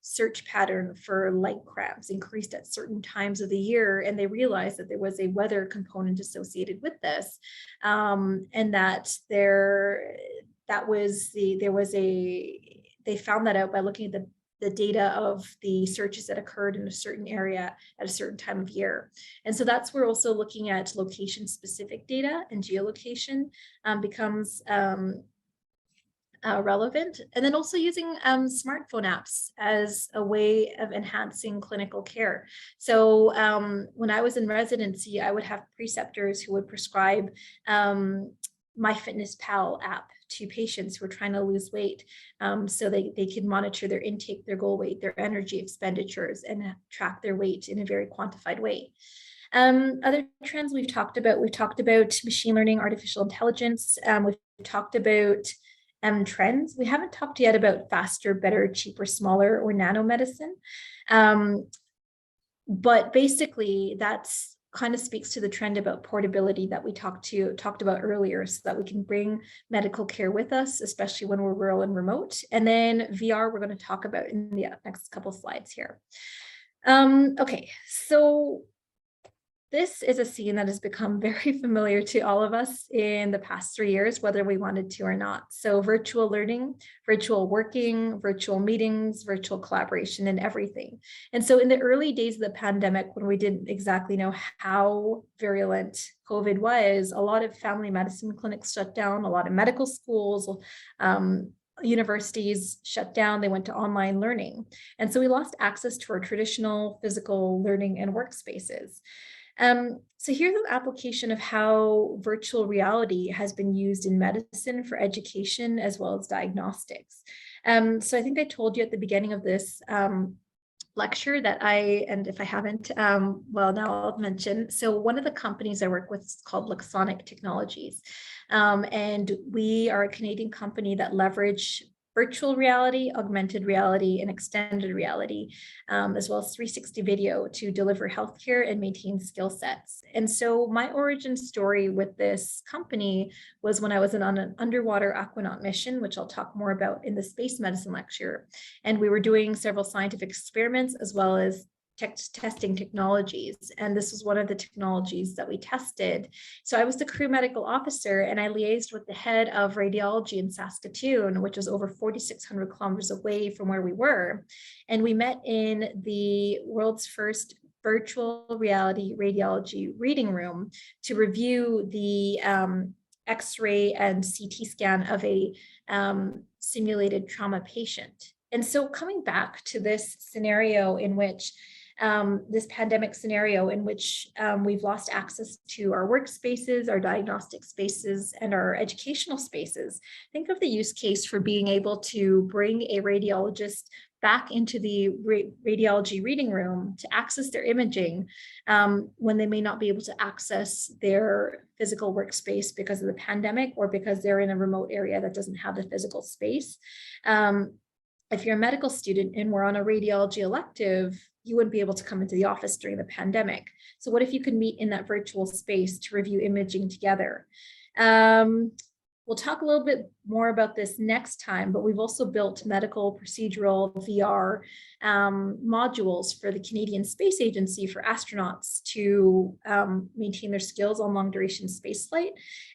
search pattern for leg cramps increased at certain times of the year, and they realized that there was a weather component associated with this, and that they found that out by looking at the data of the searches that occurred in a certain area at a certain time of year. And so that's where also looking at location specific data and geolocation becomes relevant. And then also using smartphone apps as a way of enhancing clinical care. So when I was in residency, I would have preceptors who would prescribe MyFitnessPal app to patients who are trying to lose weight, so they can monitor their intake, their goal weight, their energy expenditures, and track their weight in a very quantified way. Other trends we've talked about machine learning, artificial intelligence. We've talked about trends. We haven't talked yet about faster, better, cheaper, smaller, or nanomedicine. But basically, that's kind of speaks to the trend about portability that we talked about earlier, so that we can bring medical care with us, especially when we're rural and remote. And then VR, we're going to talk about in the next couple slides here. Okay, so this is a scene that has become very familiar to all of us in the past 3 years, whether we wanted to or not. So virtual learning, virtual working, virtual meetings, virtual collaboration, and everything. And so in the early days of the pandemic, when we didn't exactly know how virulent COVID was, a lot of family medicine clinics shut down, a lot of medical schools, universities shut down, they went to online learning. And so we lost access to our traditional physical learning and workspaces. So here's an application of how virtual reality has been used in medicine for education as well as diagnostics. So I think I told you at the beginning of this lecture that and if I haven't, well, now I'll mention. So one of the companies I work with is called Luxonic Technologies. And we are a Canadian company that leverage virtual reality, augmented reality, and extended reality, as well as 360 video to deliver healthcare and maintain skill sets. And so my origin story with this company was when I was on an underwater aquanaut mission, which I'll talk more about in the space medicine lecture. And we were doing several scientific experiments as well as testing technologies. And this was one of the technologies that we tested. So I was the crew medical officer, and I liaised with the head of radiology in Saskatoon, which is over 4,600 kilometers away from where we were. And we met in the world's first virtual reality radiology reading room to review the X-ray and CT scan of a simulated trauma patient. And so coming back to this scenario in which this pandemic scenario in which we've lost access to our workspaces, our diagnostic spaces, and our educational spaces. Think of the use case for being able to bring a radiologist back into the radiology reading room to access their imaging when they may not be able to access their physical workspace because of the pandemic or because they're in a remote area that doesn't have the physical space. If you're a medical student and we're on a radiology elective, you wouldn't be able to come into the office during the pandemic. So what if you could meet in that virtual space to review imaging together? We'll talk a little bit more about this next time, but we've also built medical procedural VR modules for the Canadian Space Agency for astronauts to maintain their skills on long duration spaceflight.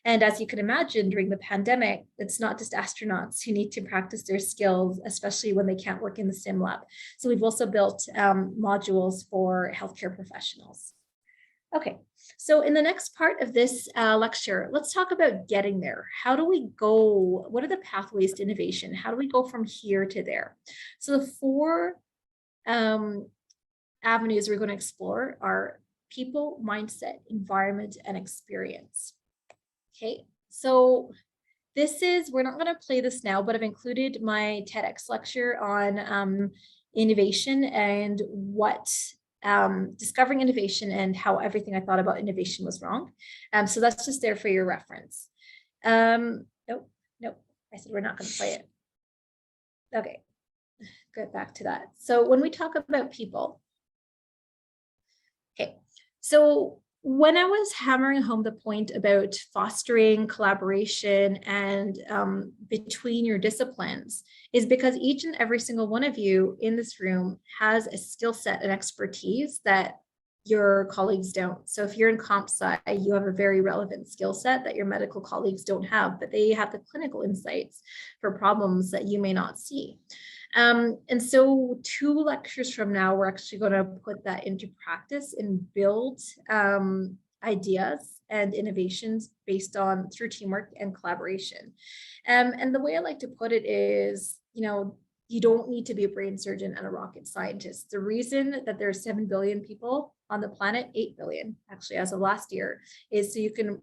And as you can imagine, during the pandemic, it's not just astronauts who need to practice their skills, especially when they can't work in the sim lab. So we've also built modules for healthcare professionals. Okay, so in the next part of this lecture, let's talk about getting there. How do we go? What are the pathways to innovation? How do we go from here to there? So the 4 avenues we're going to explore are people, mindset, environment, and experience. Okay, so this is, we're not going to play this now, but I've included my TEDx lecture on innovation and what discovering innovation and how everything I thought about innovation was wrong. So that's just there for your reference. Nope, I said we're not going to play it. Okay, get back to that. So when we talk about people, okay, so when I was hammering home the point about fostering collaboration and between your disciplines is because each and every single one of you in this room has a skill set and expertise that your colleagues don't. So if you're in comp sci, you have a very relevant skill set that your medical colleagues don't have, but they have the clinical insights for problems that you may not see. And so 2 lectures from now, we're actually going to put that into practice and build ideas and innovations based on through teamwork and collaboration. And the way I like to put it is, you don't need to be a brain surgeon and a rocket scientist. The reason that there are 7 billion people on the planet, 8 billion actually as of last year, is so you can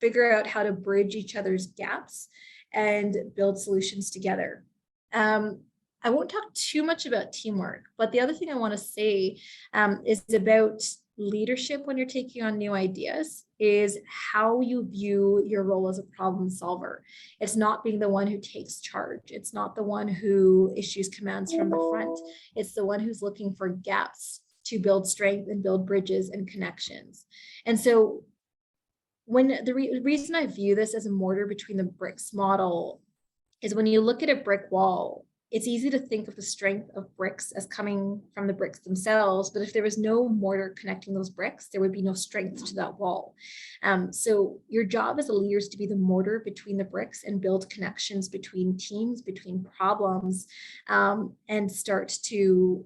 figure out how to bridge each other's gaps and build solutions together. I won't talk too much about teamwork, but the other thing I want to say is about leadership when you're taking on new ideas is how you view your role as a problem solver. It's not being the one who takes charge. It's not the one who issues commands from the front. It's the one who's looking for gaps to build strength and build bridges and connections. And so when the reason I view this as a mortar between the bricks model is when you look at a brick wall, it's easy to think of the strength of bricks as coming from the bricks themselves, but if there was no mortar connecting those bricks, there would be no strength to that wall. So your job as a leader is to be the mortar between the bricks and build connections between teams, between problems, and start to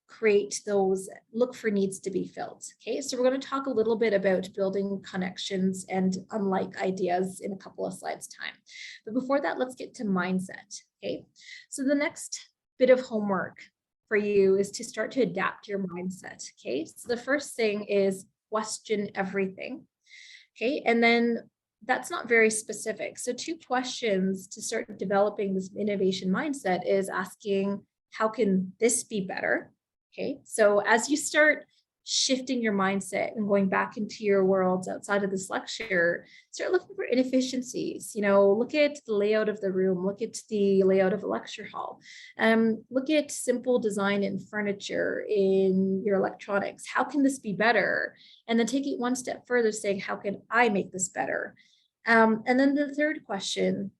create those, look for needs to be filled. Okay, so we're going to talk a little bit about building connections and unlike ideas in a couple of slides time. But before that, let's get to mindset. Okay, so the next bit of homework for you is to start to adapt your mindset. Okay, so the first thing is question everything. Okay, and then that's not very specific. So 2 questions to start developing this innovation mindset is asking, how can this be better? Okay, so as you start shifting your mindset and going back into your worlds outside of this lecture, start looking for inefficiencies. You know, look at the layout of the room, look at the layout of a lecture hall, look at simple design in furniture, in your electronics. How can this be better? And then take it one step further, saying, how can I make this better? And then the third question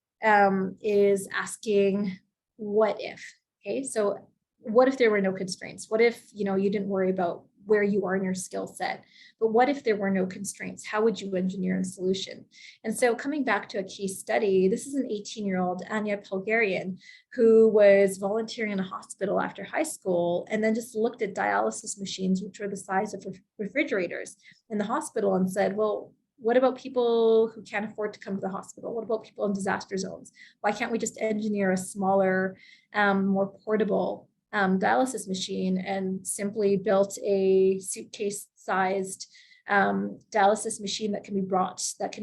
is asking, what if? Okay, so what if there were no constraints? What if, you know, you didn't worry about where you are in your skill set, but what if there were no constraints? How would you engineer a solution? And so coming back to a case study, this is an 18-year-old Anya Pelgarian who was volunteering in a hospital after high school and then just looked at dialysis machines, which were the size of refrigerators in the hospital, and said, well, what about people who can't afford to come to the hospital? What about people in disaster zones? Why can't we just engineer a smaller, more portable dialysis machine? And simply built a suitcase-sized dialysis machine that can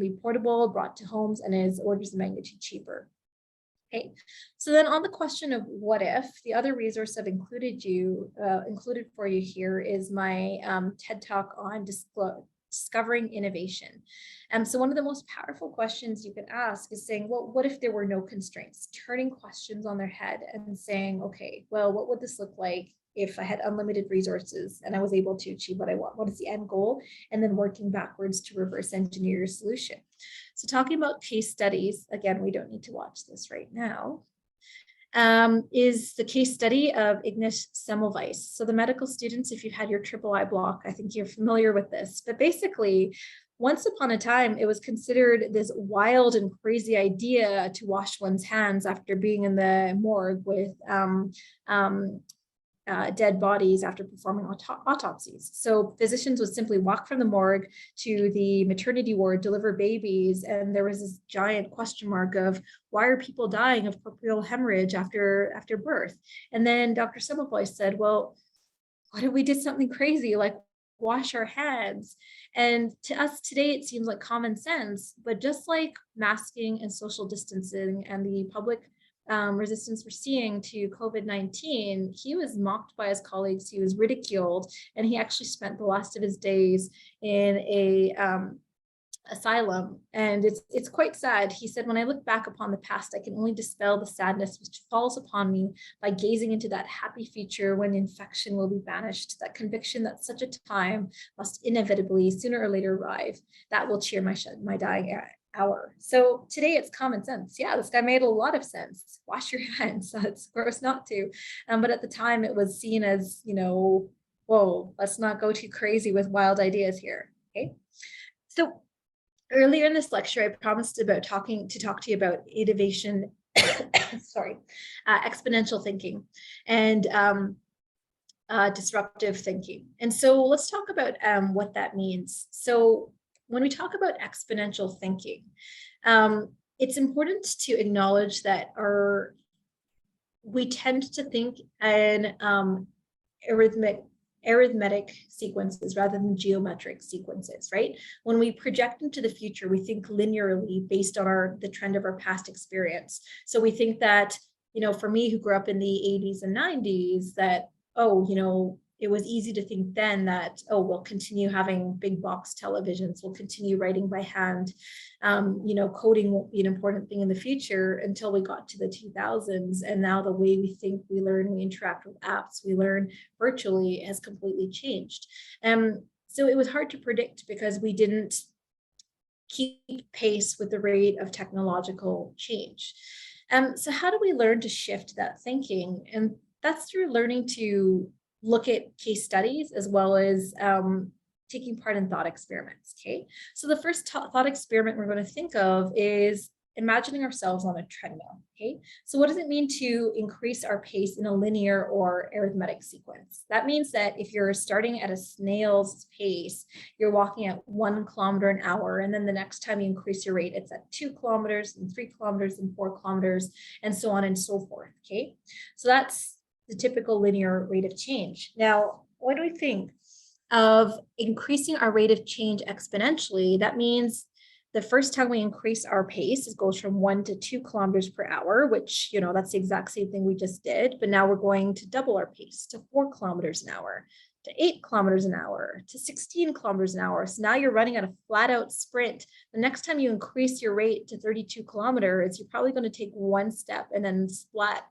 be portable, brought to homes, and is orders of magnitude cheaper. Okay, so then on the question of what if, the other resource I've included for you here is my TED Talk on discovering innovation. So one of the most powerful questions you can ask is saying, well, what if there were no constraints? Turning questions on their head and saying, okay, well, what would this look like if I had unlimited resources and I was able to achieve what I want? What is the end goal? And then working backwards to reverse engineer your solution. So talking about case studies, again, we don't need to watch this right now. Is the case study of Ignace Semmelweis. So the medical students, if you've had your III block, I think you're familiar with this, but basically, once upon a time, it was considered this wild and crazy idea to wash one's hands after being in the morgue with dead bodies after performing autopsies. So physicians would simply walk from the morgue to the maternity ward, deliver babies, and there was this giant question mark of why are people dying of corporeal hemorrhage after birth? And then Dr. Semmelweis said, well, what if we did something crazy like wash our hands? And to us today, it seems like common sense, but just like masking and social distancing and the public resistance we're seeing to COVID-19, he was mocked by his colleagues, he was ridiculed, and he actually spent the last of his days in a asylum. And it's quite sad. He said, when I look back upon the past, I can only dispel the sadness which falls upon me by gazing into that happy future when infection will be banished, that conviction that such a time must inevitably sooner or later arrive, that will cheer my dying hour. So today it's common sense. Yeah, this guy made a lot of sense. Wash your hands. It's gross not to. But at the time it was seen as, you know, whoa, let's not go too crazy with wild ideas here. Okay. So earlier in this lecture, I promised to talk to you about innovation, exponential thinking and disruptive thinking. And so let's talk about what that means. So when we talk about exponential thinking, it's important to acknowledge that we tend to think in arithmetic sequences rather than geometric sequences, right? When we project into the future, we think linearly based on the trend of our past experience. So we think that, you know, for me who grew up in the 80s and 90s, that, oh, you know, it was easy to think then that, oh, we'll continue having big box televisions, we'll continue writing by hand, coding won't be an important thing in the future until we got to the 2000s. And now the way we think, we learn, we interact with apps, we learn virtually has completely changed. So it was hard to predict because we didn't keep pace with the rate of technological change. So how do we learn to shift that thinking? And that's through learning to look at case studies as well as taking part in thought experiments. Okay, so the first thought experiment we're going to think of is imagining ourselves on a treadmill. Okay, so what does it mean to increase our pace in a linear or arithmetic sequence? That means that if you're starting at a snail's pace, you're walking at 1 kilometer an hour, and then the next time you increase your rate, it's at 2 kilometers and 3 kilometers and 4 kilometers, and so on and so forth. Okay, so that's the typical linear rate of change. Now, what do we think of increasing our rate of change exponentially? That means the first time we increase our pace, it goes from 1 to 2 kilometers per hour, which, that's the exact same thing we just did. But now we're going to double our pace to 4 kilometers an hour, to 8 kilometers an hour, to 16 kilometers an hour. So now you're running at a flat out sprint. The next time you increase your rate to 32 kilometers, you're probably going to take one step and then splat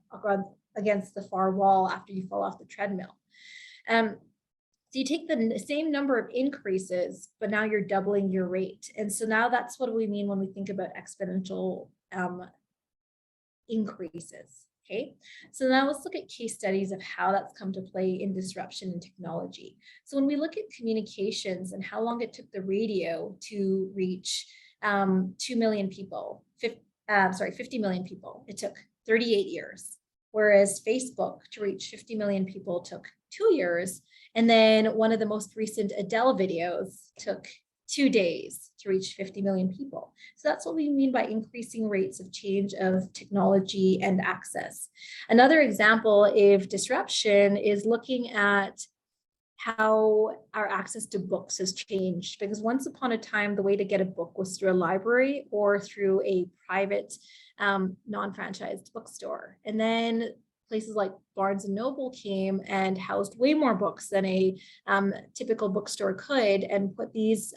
against the far wall after you fall off the treadmill. So you take the same number of increases, but now you're doubling your rate. And so now that's what we mean when we think about exponential increases. Okay, so now let's look at case studies of how that's come to play in disruption in technology. So when we look at communications and how long it took the radio to reach 2 million people, 50 million people, it took 38 years. Whereas Facebook to reach 50 million people took 2 years. And then one of the most recent Adele videos took 2 days to reach 50 million people. So that's what we mean by increasing rates of change of technology and access. Another example of disruption is looking at how our access to books has changed, because once upon a time, the way to get a book was through a library or through a private non-franchised bookstore. And then places like Barnes and Noble came and housed way more books than a typical bookstore could, and put these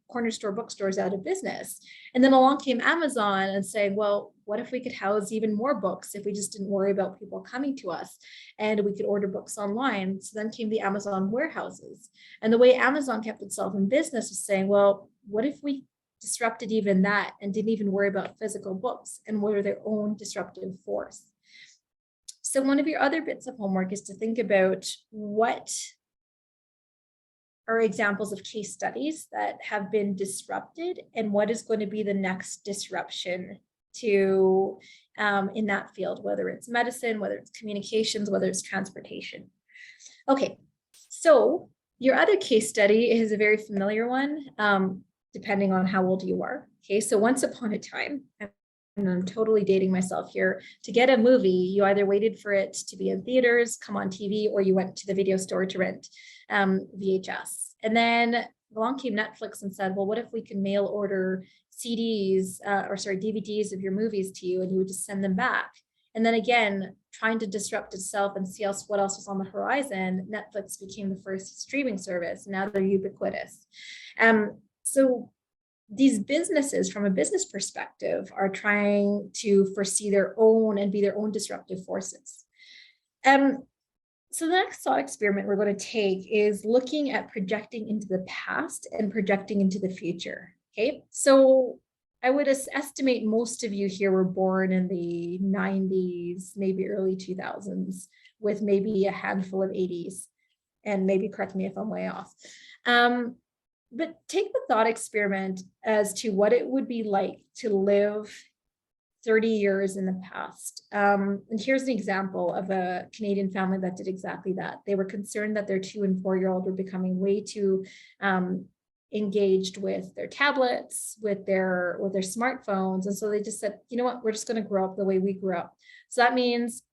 corner store bookstores out of business. And then along came Amazon and saying, well, what if we could house even more books if we just didn't worry about people coming to us, and we could order books online? So then came the Amazon warehouses. And the way Amazon kept itself in business was saying, well, what if we disrupted even that and didn't even worry about physical books and were their own disruptive force? So one of your other bits of homework is to think about what are examples of case studies that have been disrupted and what is going to be the next disruption to in that field, whether it's medicine, whether it's communications, whether it's transportation. Okay, so your other case study is a very familiar one, depending on how old you are. Okay, so once upon a time, and I'm totally dating myself here, to get a movie, you either waited for it to be in theaters, come on TV, or you went to the video store to rent VHS. And then along came Netflix and said, well, what if we can mail order DVDs of your movies to you, and you would just send them back? And then again, trying to disrupt itself and see what else was on the horizon, Netflix became the first streaming service. Now they're ubiquitous. So these businesses, from a business perspective, are trying to foresee their own and be their own disruptive forces. So the next thought experiment we're going to take is looking at projecting into the past and projecting into the future. Okay, so I would estimate most of you here were born in the 90s, maybe early 2000s, with maybe a handful of 80s, and maybe correct me if I'm way off. But take the thought experiment as to what it would be like to live 30 years in the past. And here's an example of a Canadian family that did exactly that. They were concerned that their 2- and 4-year-old were becoming way too engaged with their tablets, with their smartphones. And so they just said, you know what, we're just going to grow up the way we grew up. So that means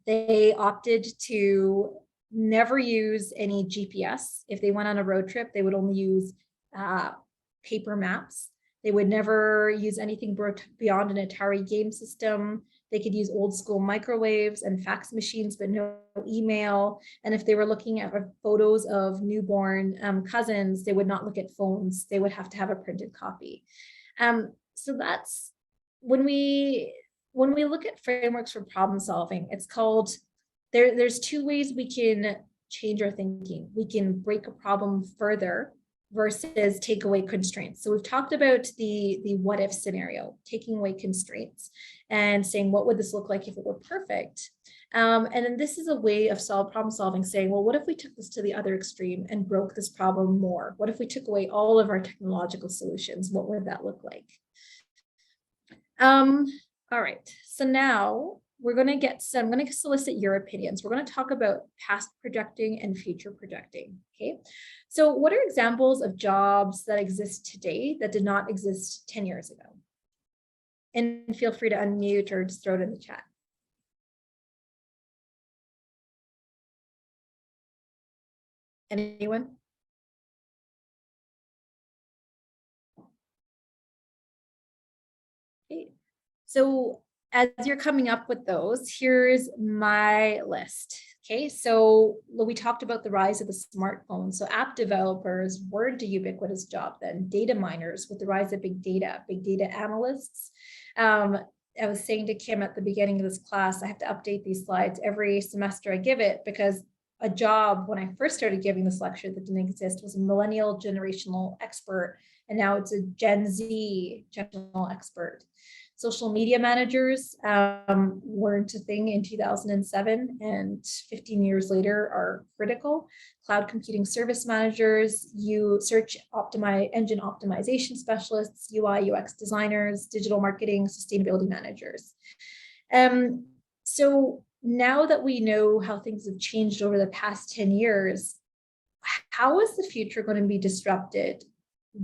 they opted to never use any GPS. If they went on a road trip, they would only use paper maps. They would never use anything beyond an Atari game system. They could use old school microwaves and fax machines, but no email. And if they were looking at photos of newborn cousins, they would not look at phones. They would have to have a printed copy. So that's when we look at frameworks for problem solving, it's called, there's two ways we can change our thinking. We can break a problem further versus take away constraints. So we've talked about the what if scenario, taking away constraints and saying, what would this look like if it were perfect? And then this is a way of problem solving, saying, well, what if we took this to the other extreme and broke this problem more? What if we took away all of our technological solutions? What would that look like? All right, so now we're going to I'm going to solicit your opinions. We're going to talk about past projecting and future projecting. Okay, so what are examples of jobs that exist today that did not exist 10 years ago? And feel free to unmute or just throw it in the chat. Anyone? Okay. So as you're coming up with those, here's my list. Okay, so we talked about the rise of the smartphone. So app developers were the ubiquitous job then. Data miners with the rise of big data analysts. I was saying to Kim at the beginning of this class, I have to update these slides every semester I give it, because a job when I first started giving this lecture that didn't exist was a millennial generational expert, and now it's a Gen Z generational expert. Social media managers weren't a thing in 2007, and 15 years later are critical. Cloud computing service managers, search engine optimization specialists, UI UX designers, digital marketing, sustainability managers. So now that we know how things have changed over the past 10 years, how is the future going to be disrupted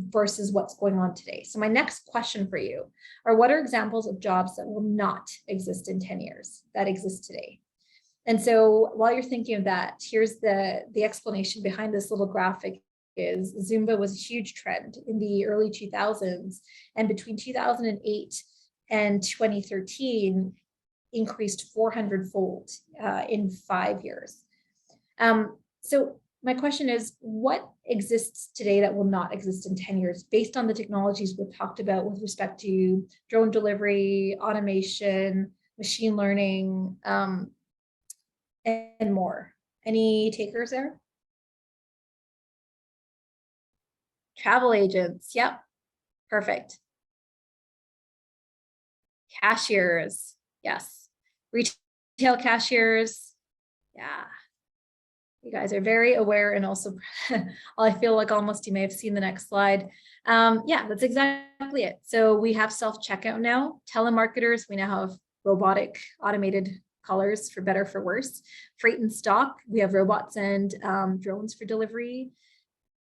versus what's going on today? So my next question for you are, what are examples of jobs that will not exist in 10 years that exist today? And so while you're thinking of that, here's the explanation behind this little graphic. Is Zumba was a huge trend in the early 2000s, and between 2008 and 2013 increased 400-fold in 5 years. So my question is, what exists today that will not exist in 10 years based on the technologies we've talked about with respect to drone delivery, automation, machine learning, and more? Any takers there? Travel agents, yep, perfect. Cashiers, yes. Retail cashiers, yeah. You guys are very aware, and also I feel like almost you may have seen the next slide. Yeah, that's exactly it. So we have self-checkout now. Telemarketers, we now have robotic automated callers, for better, for worse. Freight and stock, we have robots and drones for delivery.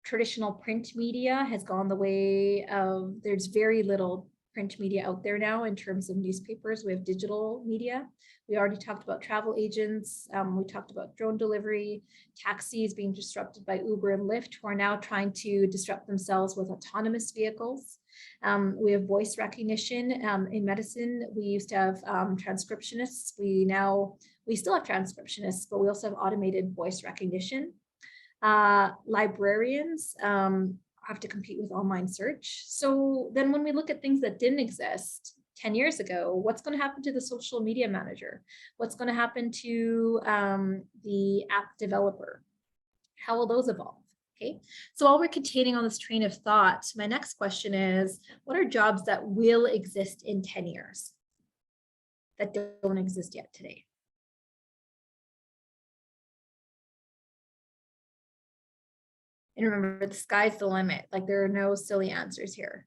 Traditional print media has gone the way of, there's very little print media out there now in terms of newspapers. We have digital media. We already talked about travel agents. We talked about drone delivery, taxis being disrupted by Uber and Lyft, who are now trying to disrupt themselves with autonomous vehicles. We have voice recognition. In medicine, we used to have transcriptionists. We still have transcriptionists, but we also have automated voice recognition. Librarians have to compete with online search. So then when we look at things that didn't exist 10 years ago, what's going to happen to the social media manager? What's going to happen to the app developer? How will those evolve? Okay, so while we're continuing on this train of thought, my next question is, what are jobs that will exist in 10 years that don't exist yet today? And remember, the sky's the limit. Like, there are no silly answers here.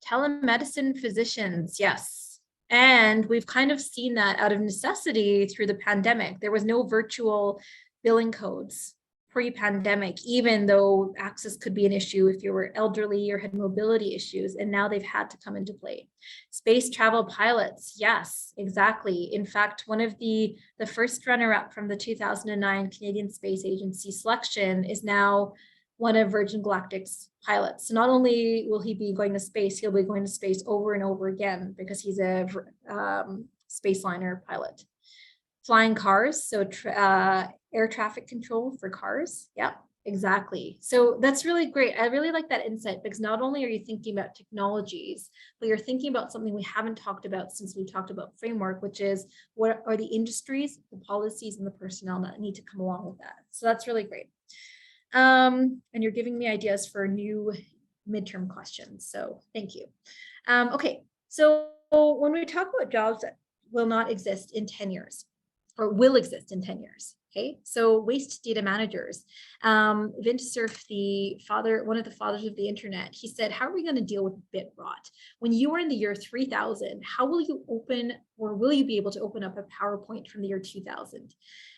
Telemedicine physicians, yes. And we've kind of seen that out of necessity through the pandemic. There was no virtual billing codes pre-pandemic, even though access could be an issue if you were elderly or had mobility issues, and now they've had to come into play. Space travel pilots, yes, exactly. In fact, one of the first runner-up from the 2009 Canadian Space Agency selection is now one of Virgin Galactic's pilots. So not only will he be going to space, he'll be going to space over and over again because he's a Spaceliner pilot. Flying cars, so air traffic control for cars. Yeah, exactly. So that's really great. I really like that insight because not only are you thinking about technologies, but you're thinking about something we haven't talked about since we talked about framework, which is what are the industries, the policies, and the personnel that need to come along with that. So that's really great. And you're giving me ideas for new midterm questions. So thank you. Okay, so when we talk about jobs that will not exist in 10 years, or will exist in 10 years. Okay, so waste data managers. Vint Cerf, one of the fathers of the internet, he said, how are we going to deal with bit rot? When you are in the year 3000, how will you open, or will you be able to open up a PowerPoint from the year 2000?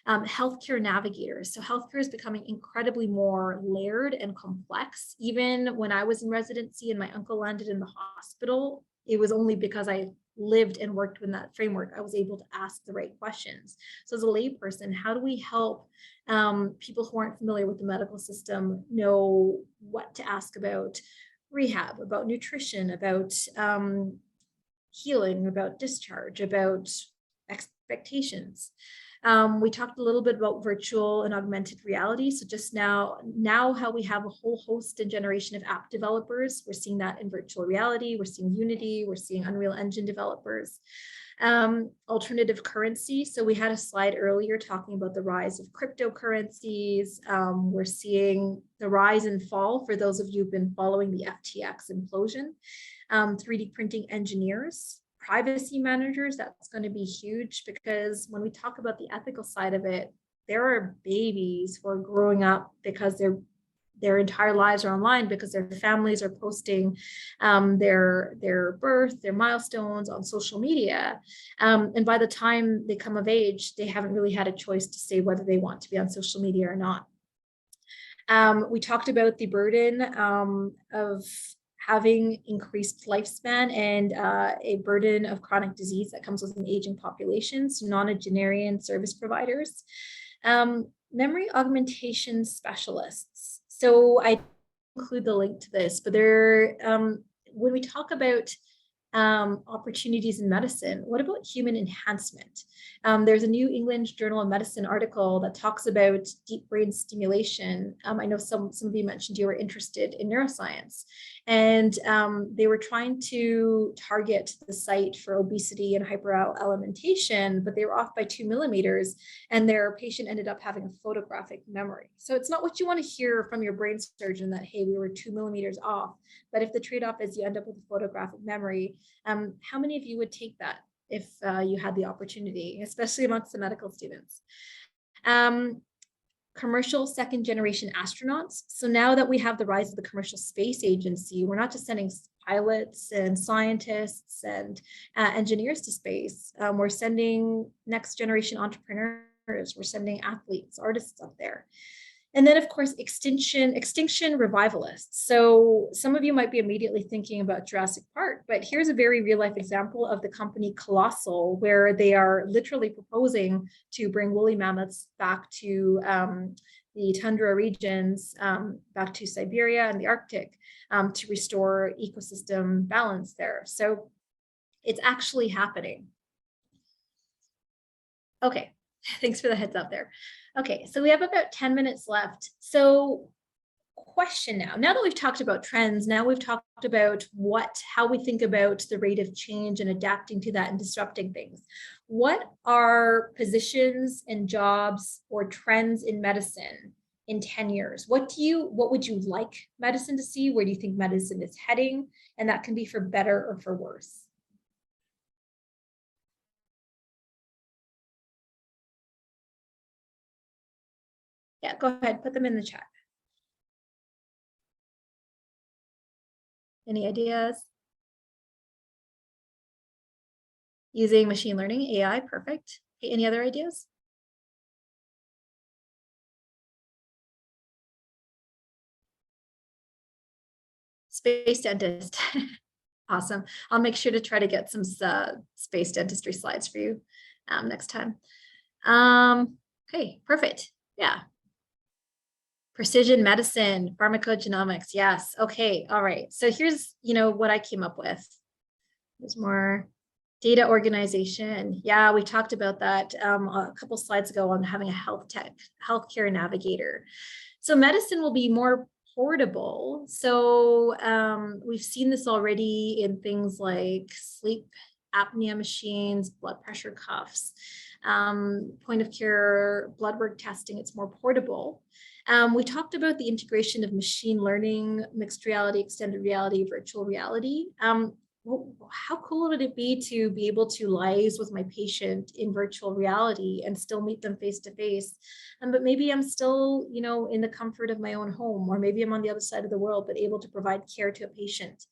Healthcare navigators. So healthcare is becoming incredibly more layered and complex. Even when I was in residency and my uncle landed in the hospital, it was only because I lived and worked in that framework, I was able to ask the right questions. So as a layperson, how do we help people who aren't familiar with the medical system know what to ask about rehab, about nutrition, about healing, about discharge, about expectations? We talked a little bit about virtual and augmented reality. So just now how we have a whole host and generation of app developers, we're seeing that in virtual reality, we're seeing Unity, we're seeing Unreal Engine developers. Alternative currency. So we had a slide earlier talking about the rise of cryptocurrencies. We're seeing the rise and fall for those of you who've been following the FTX implosion. 3D printing engineers. Privacy managers, that's going to be huge because when we talk about the ethical side of it, there are babies who are growing up because their entire lives are online because their families are posting their birth, their milestones on social media. And by the time they come of age, they haven't really had a choice to say whether they want to be on social media or not. We talked about the burden of having increased lifespan and a burden of chronic disease that comes with an aging population, so nonagenarian service providers. Memory augmentation specialists. So I include the link to this, but when we talk about opportunities in medicine, what about human enhancement? There's a New England Journal of Medicine article that talks about deep brain stimulation. I know some of you mentioned you were interested in neuroscience, and they were trying to target the site for obesity and hyperalimentation, but they were off by 2 millimeters, and their patient ended up having a photographic memory. So it's not what you want to hear from your brain surgeon that, hey, we were 2 millimeters off, but if the trade-off is you end up with a photographic memory, how many of you would take that if you had the opportunity, especially amongst the medical students? Commercial second generation astronauts. So now that we have the rise of the commercial space agency, we're not just sending pilots and scientists and engineers to space. We're sending next generation entrepreneurs. We're sending athletes, artists up there. And then, of course, extinction revivalists. So some of you might be immediately thinking about Jurassic Park, but here's a very real life example of the company Colossal, where they are literally proposing to bring woolly mammoths back to the tundra regions, back to Siberia and the Arctic, to restore ecosystem balance there. So it's actually happening. Okay, thanks for the heads up there. Okay, so we have about 10 minutes left. So question now that we've talked about trends, now we've talked about how we think about the rate of change and adapting to that and disrupting things. What are positions and jobs or trends in medicine in 10 years? What would you like medicine to see? Where do you think medicine is heading? And that can be for better or for worse. Yeah, go ahead, put them in the chat. Any ideas? Using machine learning, AI, perfect. Okay, any other ideas? Space dentist. Awesome. I'll make sure to try to get some space dentistry slides for you next time. Okay, perfect. Yeah. Precision medicine, pharmacogenomics. Yes. Okay. All right. So here's, what I came up with. There's more data organization. Yeah, we talked about that a couple slides ago on having a healthcare navigator. So medicine will be more portable. So we've seen this already in things like sleep apnea machines, blood pressure cuffs, point of care blood work testing. It's more portable. We talked about the integration of machine learning, mixed reality, extended reality, virtual reality. How cool would it be to be able to liaise with my patient in virtual reality and still meet them face to face? But maybe I'm still, in the comfort of my own home, or maybe I'm on the other side of the world, but able to provide care to a patient.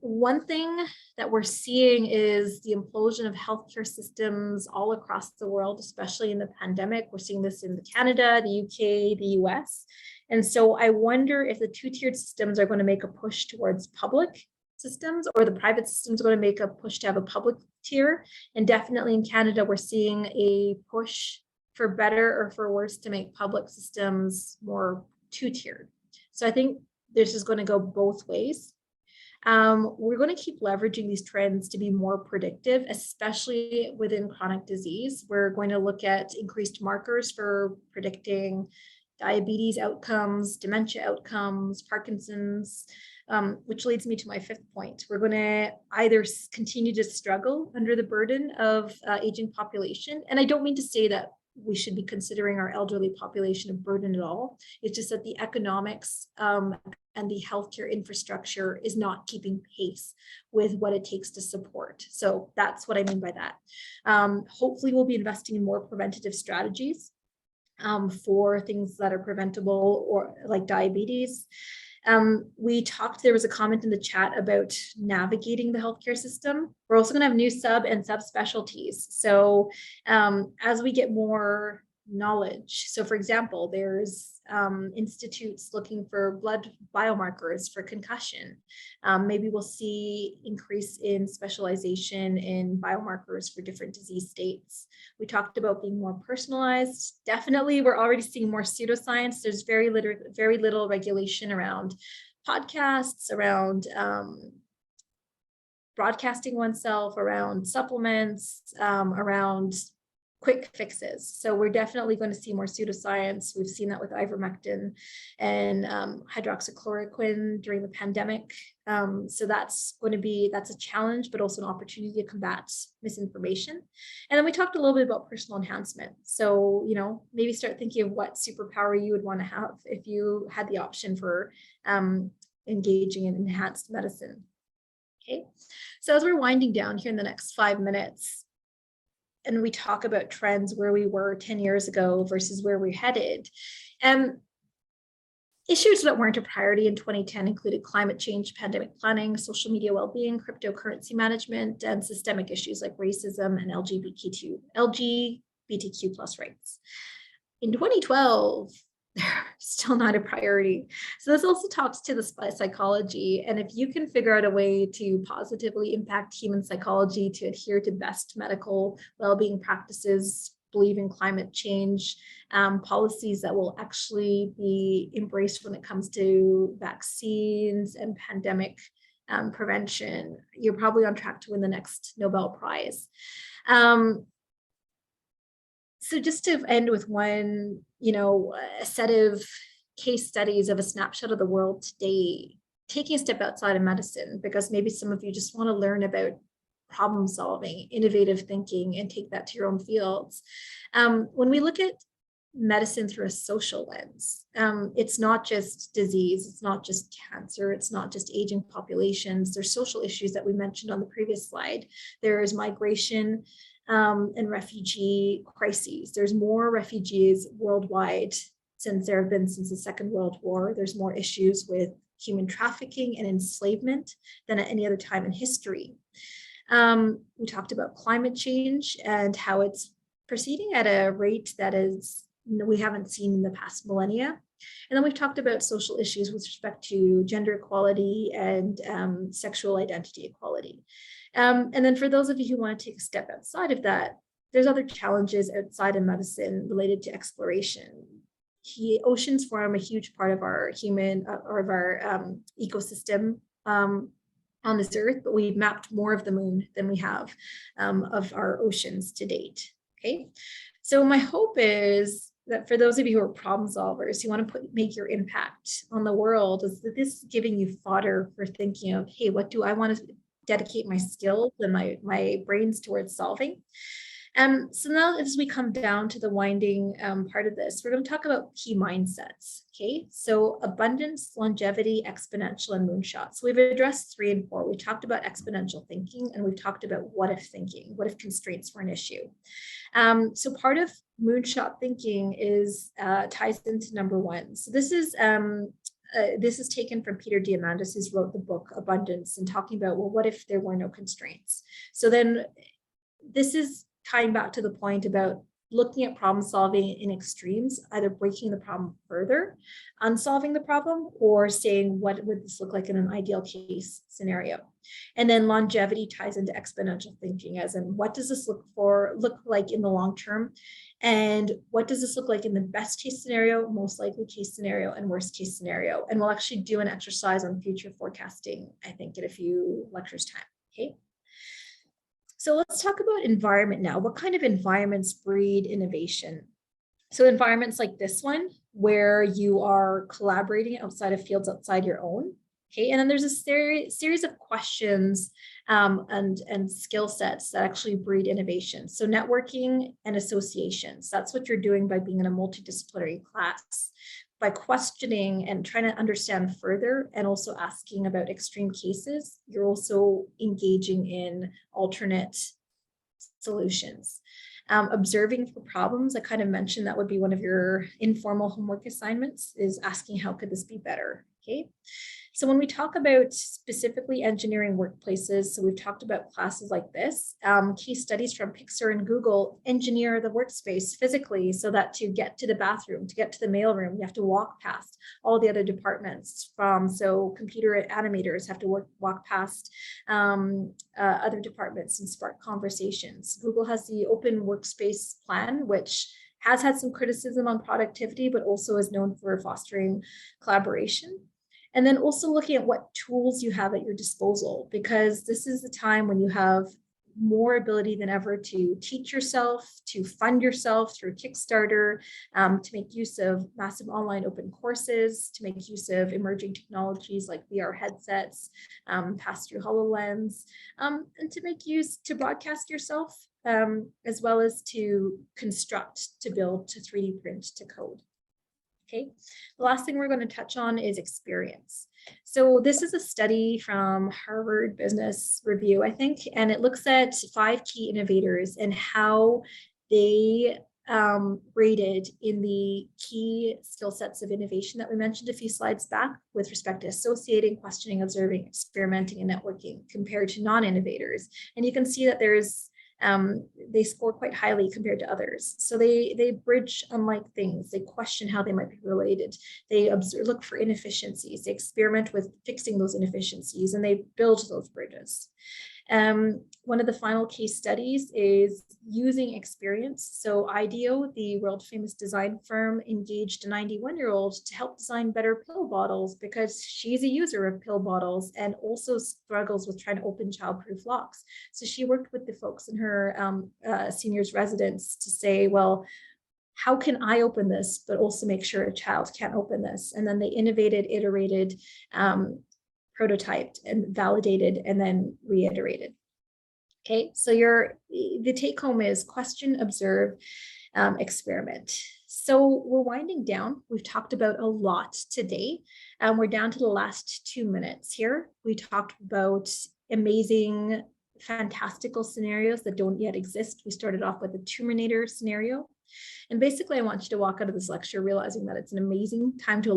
One thing that we're seeing is the implosion of healthcare systems all across the world, especially in the pandemic. We're seeing this in Canada, the UK, the US. And so I wonder if the two-tiered systems are going to make a push towards public systems, or the private systems are going to make a push to have a public tier. And definitely in Canada, we're seeing a push for better or for worse to make public systems more two-tiered. So I think this is going to go both ways. We're going to keep leveraging these trends to be more predictive, especially within chronic disease. We're going to look at increased markers for predicting diabetes outcomes, dementia outcomes, Parkinson's, which leads me to my fifth point. We're going to either continue to struggle under the burden of aging population. And I don't mean to say that we should be considering our elderly population a burden at all. It's just that the economics and the healthcare infrastructure is not keeping pace with what it takes to support. So that's what I mean by that. Hopefully we'll be investing in more preventative strategies for things that are preventable, or like diabetes. There was a comment in the chat about navigating the healthcare system. We're also going to have new sub and subspecialties. So as we get more knowledge, so for example, there's institutes looking for blood biomarkers for concussion. Maybe we'll see increase in specialization in biomarkers for different disease states. We talked about being more personalized. Definitely, we're already seeing more pseudoscience. There's very little regulation around podcasts, around broadcasting oneself, around supplements, around quick fixes. So we're definitely going to see more pseudoscience. We've seen that with ivermectin and hydroxychloroquine during the pandemic. So that's a challenge, but also an opportunity to combat misinformation. And then we talked a little bit about personal enhancement. So, maybe start thinking of what superpower you would want to have if you had the option for engaging in enhanced medicine. Okay. So as we're winding down here in the next 5 minutes, and we talk about trends where we were 10 years ago versus where we're headed. Issues that weren't a priority in 2010 included climate change, pandemic planning, social media well-being, cryptocurrency management, and systemic issues like racism and LGBTQ plus rights. In 2012, they're still not a priority. So this also talks to the psychology. And if you can figure out a way to positively impact human psychology, to adhere to best medical well-being practices, believe in climate change, policies that will actually be embraced when it comes to vaccines and pandemic prevention, you're probably on track to win the next Nobel Prize. So just to end with one, a set of case studies of a snapshot of the world today, taking a step outside of medicine, because maybe some of you just want to learn about problem solving, innovative thinking, and take that to your own fields. When we look at medicine through a social lens, it's not just disease, it's not just cancer, it's not just aging populations. There's social issues that we mentioned on the previous slide. There is migration and refugee crises. There's more refugees worldwide since the Second World War. There's more issues with human trafficking and enslavement than at any other time in history. We talked about climate change and how it's proceeding at a rate that we haven't seen in the past millennia. And then we've talked about social issues with respect to gender equality and sexual identity equality. And then for those of you who want to take a step outside of that, there's other challenges outside of medicine related to exploration. Oceans form a huge part of our human or of our ecosystem on this earth, but we've mapped more of the moon than we have of our oceans to date. Okay, so my hope is that for those of you who are problem solvers, you want to make your impact on the world, is that this is giving you fodder for thinking of, hey, what do I want to dedicate my skills and my brains towards solving? So now as we come down to the winding part of this, we're going to talk about key mindsets. Okay, so abundance, longevity, exponential, and moonshot. So we've addressed 3 and 4. We talked about exponential thinking, and we've talked about what if thinking, what if constraints were an issue. So part of moonshot thinking is ties into number 1. So this is taken from Peter Diamandis, who's wrote the book Abundance, and talking about, well, what if there were no constraints? So then this is tying back to the point about looking at problem solving in extremes, either breaking the problem further, unsolving the problem, or saying, what would this look like in an ideal case scenario? And then longevity ties into exponential thinking, as in, what does this look like in the long term? And what does this look like in the best case scenario, most likely case scenario, and worst case scenario? And we'll actually do an exercise on future forecasting, I think, in a few lectures time. Okay. So let's talk about environment now. What kind of environments breed innovation? So environments like this one, where you are collaborating outside of fields outside your own. Okay, and then there's a series of questions and skill sets that actually breed innovation. So networking and associations, that's what you're doing by being in a multidisciplinary class. By questioning and trying to understand further, and also asking about extreme cases, you're also engaging in alternate solutions. Observing for problems, I kind of mentioned that would be one of your informal homework assignments, is asking how could this be better, okay? So when we talk about specifically engineering workplaces, so we've talked about classes like this, case studies from Pixar and Google engineer the workspace physically so that to get to the bathroom, to get to the mailroom, you have to walk past all the other departments so computer animators have to walk past other departments and spark conversations. Google has the open workspace plan, which has had some criticism on productivity, but also is known for fostering collaboration. And then also looking at what tools you have at your disposal, because this is the time when you have more ability than ever to teach yourself, to fund yourself through Kickstarter, to make use of massive online open courses, to make use of emerging technologies like VR headsets, pass-through HoloLens, and to make use to broadcast yourself, as well as to construct, to build, to 3D print, to code. Okay, the last thing we're going to touch on is experience. So this is a study from Harvard Business Review, I think, and it looks at 5 key innovators and how they rated in the key skill sets of innovation that we mentioned a few slides back with respect to associating, questioning, observing, experimenting, and networking compared to non-innovators. And you can see that there's they score quite highly compared to others. So they bridge unlike things. They question how they might be related. They look for inefficiencies. They experiment with fixing those inefficiencies, and they build those bridges. One of the final case studies is using experience. So IDEO, the world famous design firm, engaged a 91-year-old to help design better pill bottles because she's a user of pill bottles and also struggles with trying to open childproof locks. So she worked with the folks in her seniors residence to say, well, how can I open this, but also make sure a child can't open this? And then they innovated, iterated, prototyped, and validated, and then reiterated. Okay, so the take home is question, observe, experiment. So we're winding down. We've talked about a lot today. We're down to the last 2 minutes here. We talked about amazing, fantastical scenarios that don't yet exist. We started off with a Terminator scenario. And basically, I want you to walk out of this lecture realizing that it's an amazing time to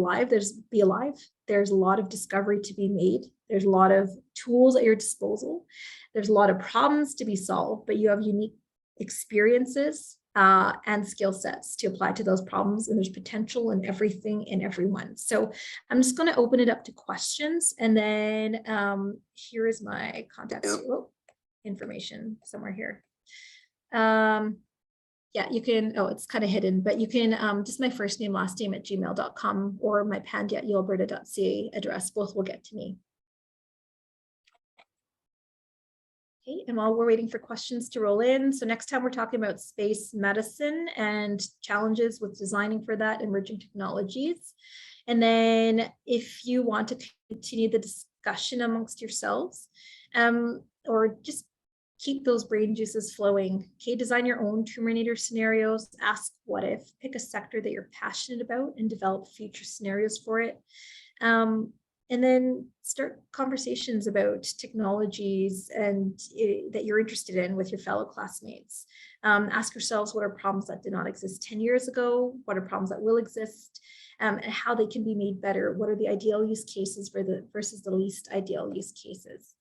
be alive. There's a lot of discovery to be made. There's a lot of tools at your disposal. There's a lot of problems to be solved, but you have unique experiences and skill sets to apply to those problems. And there's potential in everything and everyone. So I'm just going to open it up to questions. And then here is my contact information somewhere here. Yeah, you can, oh, it's kind of hidden, but you can just my first name, last name @gmail.com or my pandya@ualberta.ca address. Both will get to me. Okay, and while we're waiting for questions to roll in, so next time we're talking about space medicine and challenges with designing for that, emerging technologies. And then if you want to continue the discussion amongst yourselves, or just keep those brain juices flowing, okay, design your own Terminator scenarios, ask what if, pick a sector that you're passionate about and develop future scenarios for it. And then start conversations about technologies and that you're interested in with your fellow classmates. Ask yourselves, what are problems that did not exist 10 years ago? What are problems that will exist? And how they can be made better? What are the ideal use cases versus the least ideal use cases?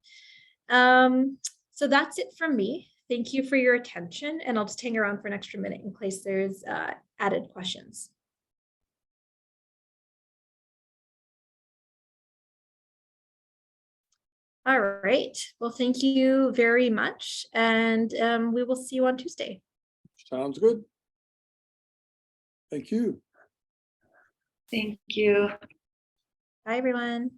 So that's it from me. Thank you for your attention, and I'll just hang around for an extra minute in case there's added questions. All right. Well, thank you very much. And we will see you on Tuesday. Sounds good. Thank you. Thank you. Bye, everyone.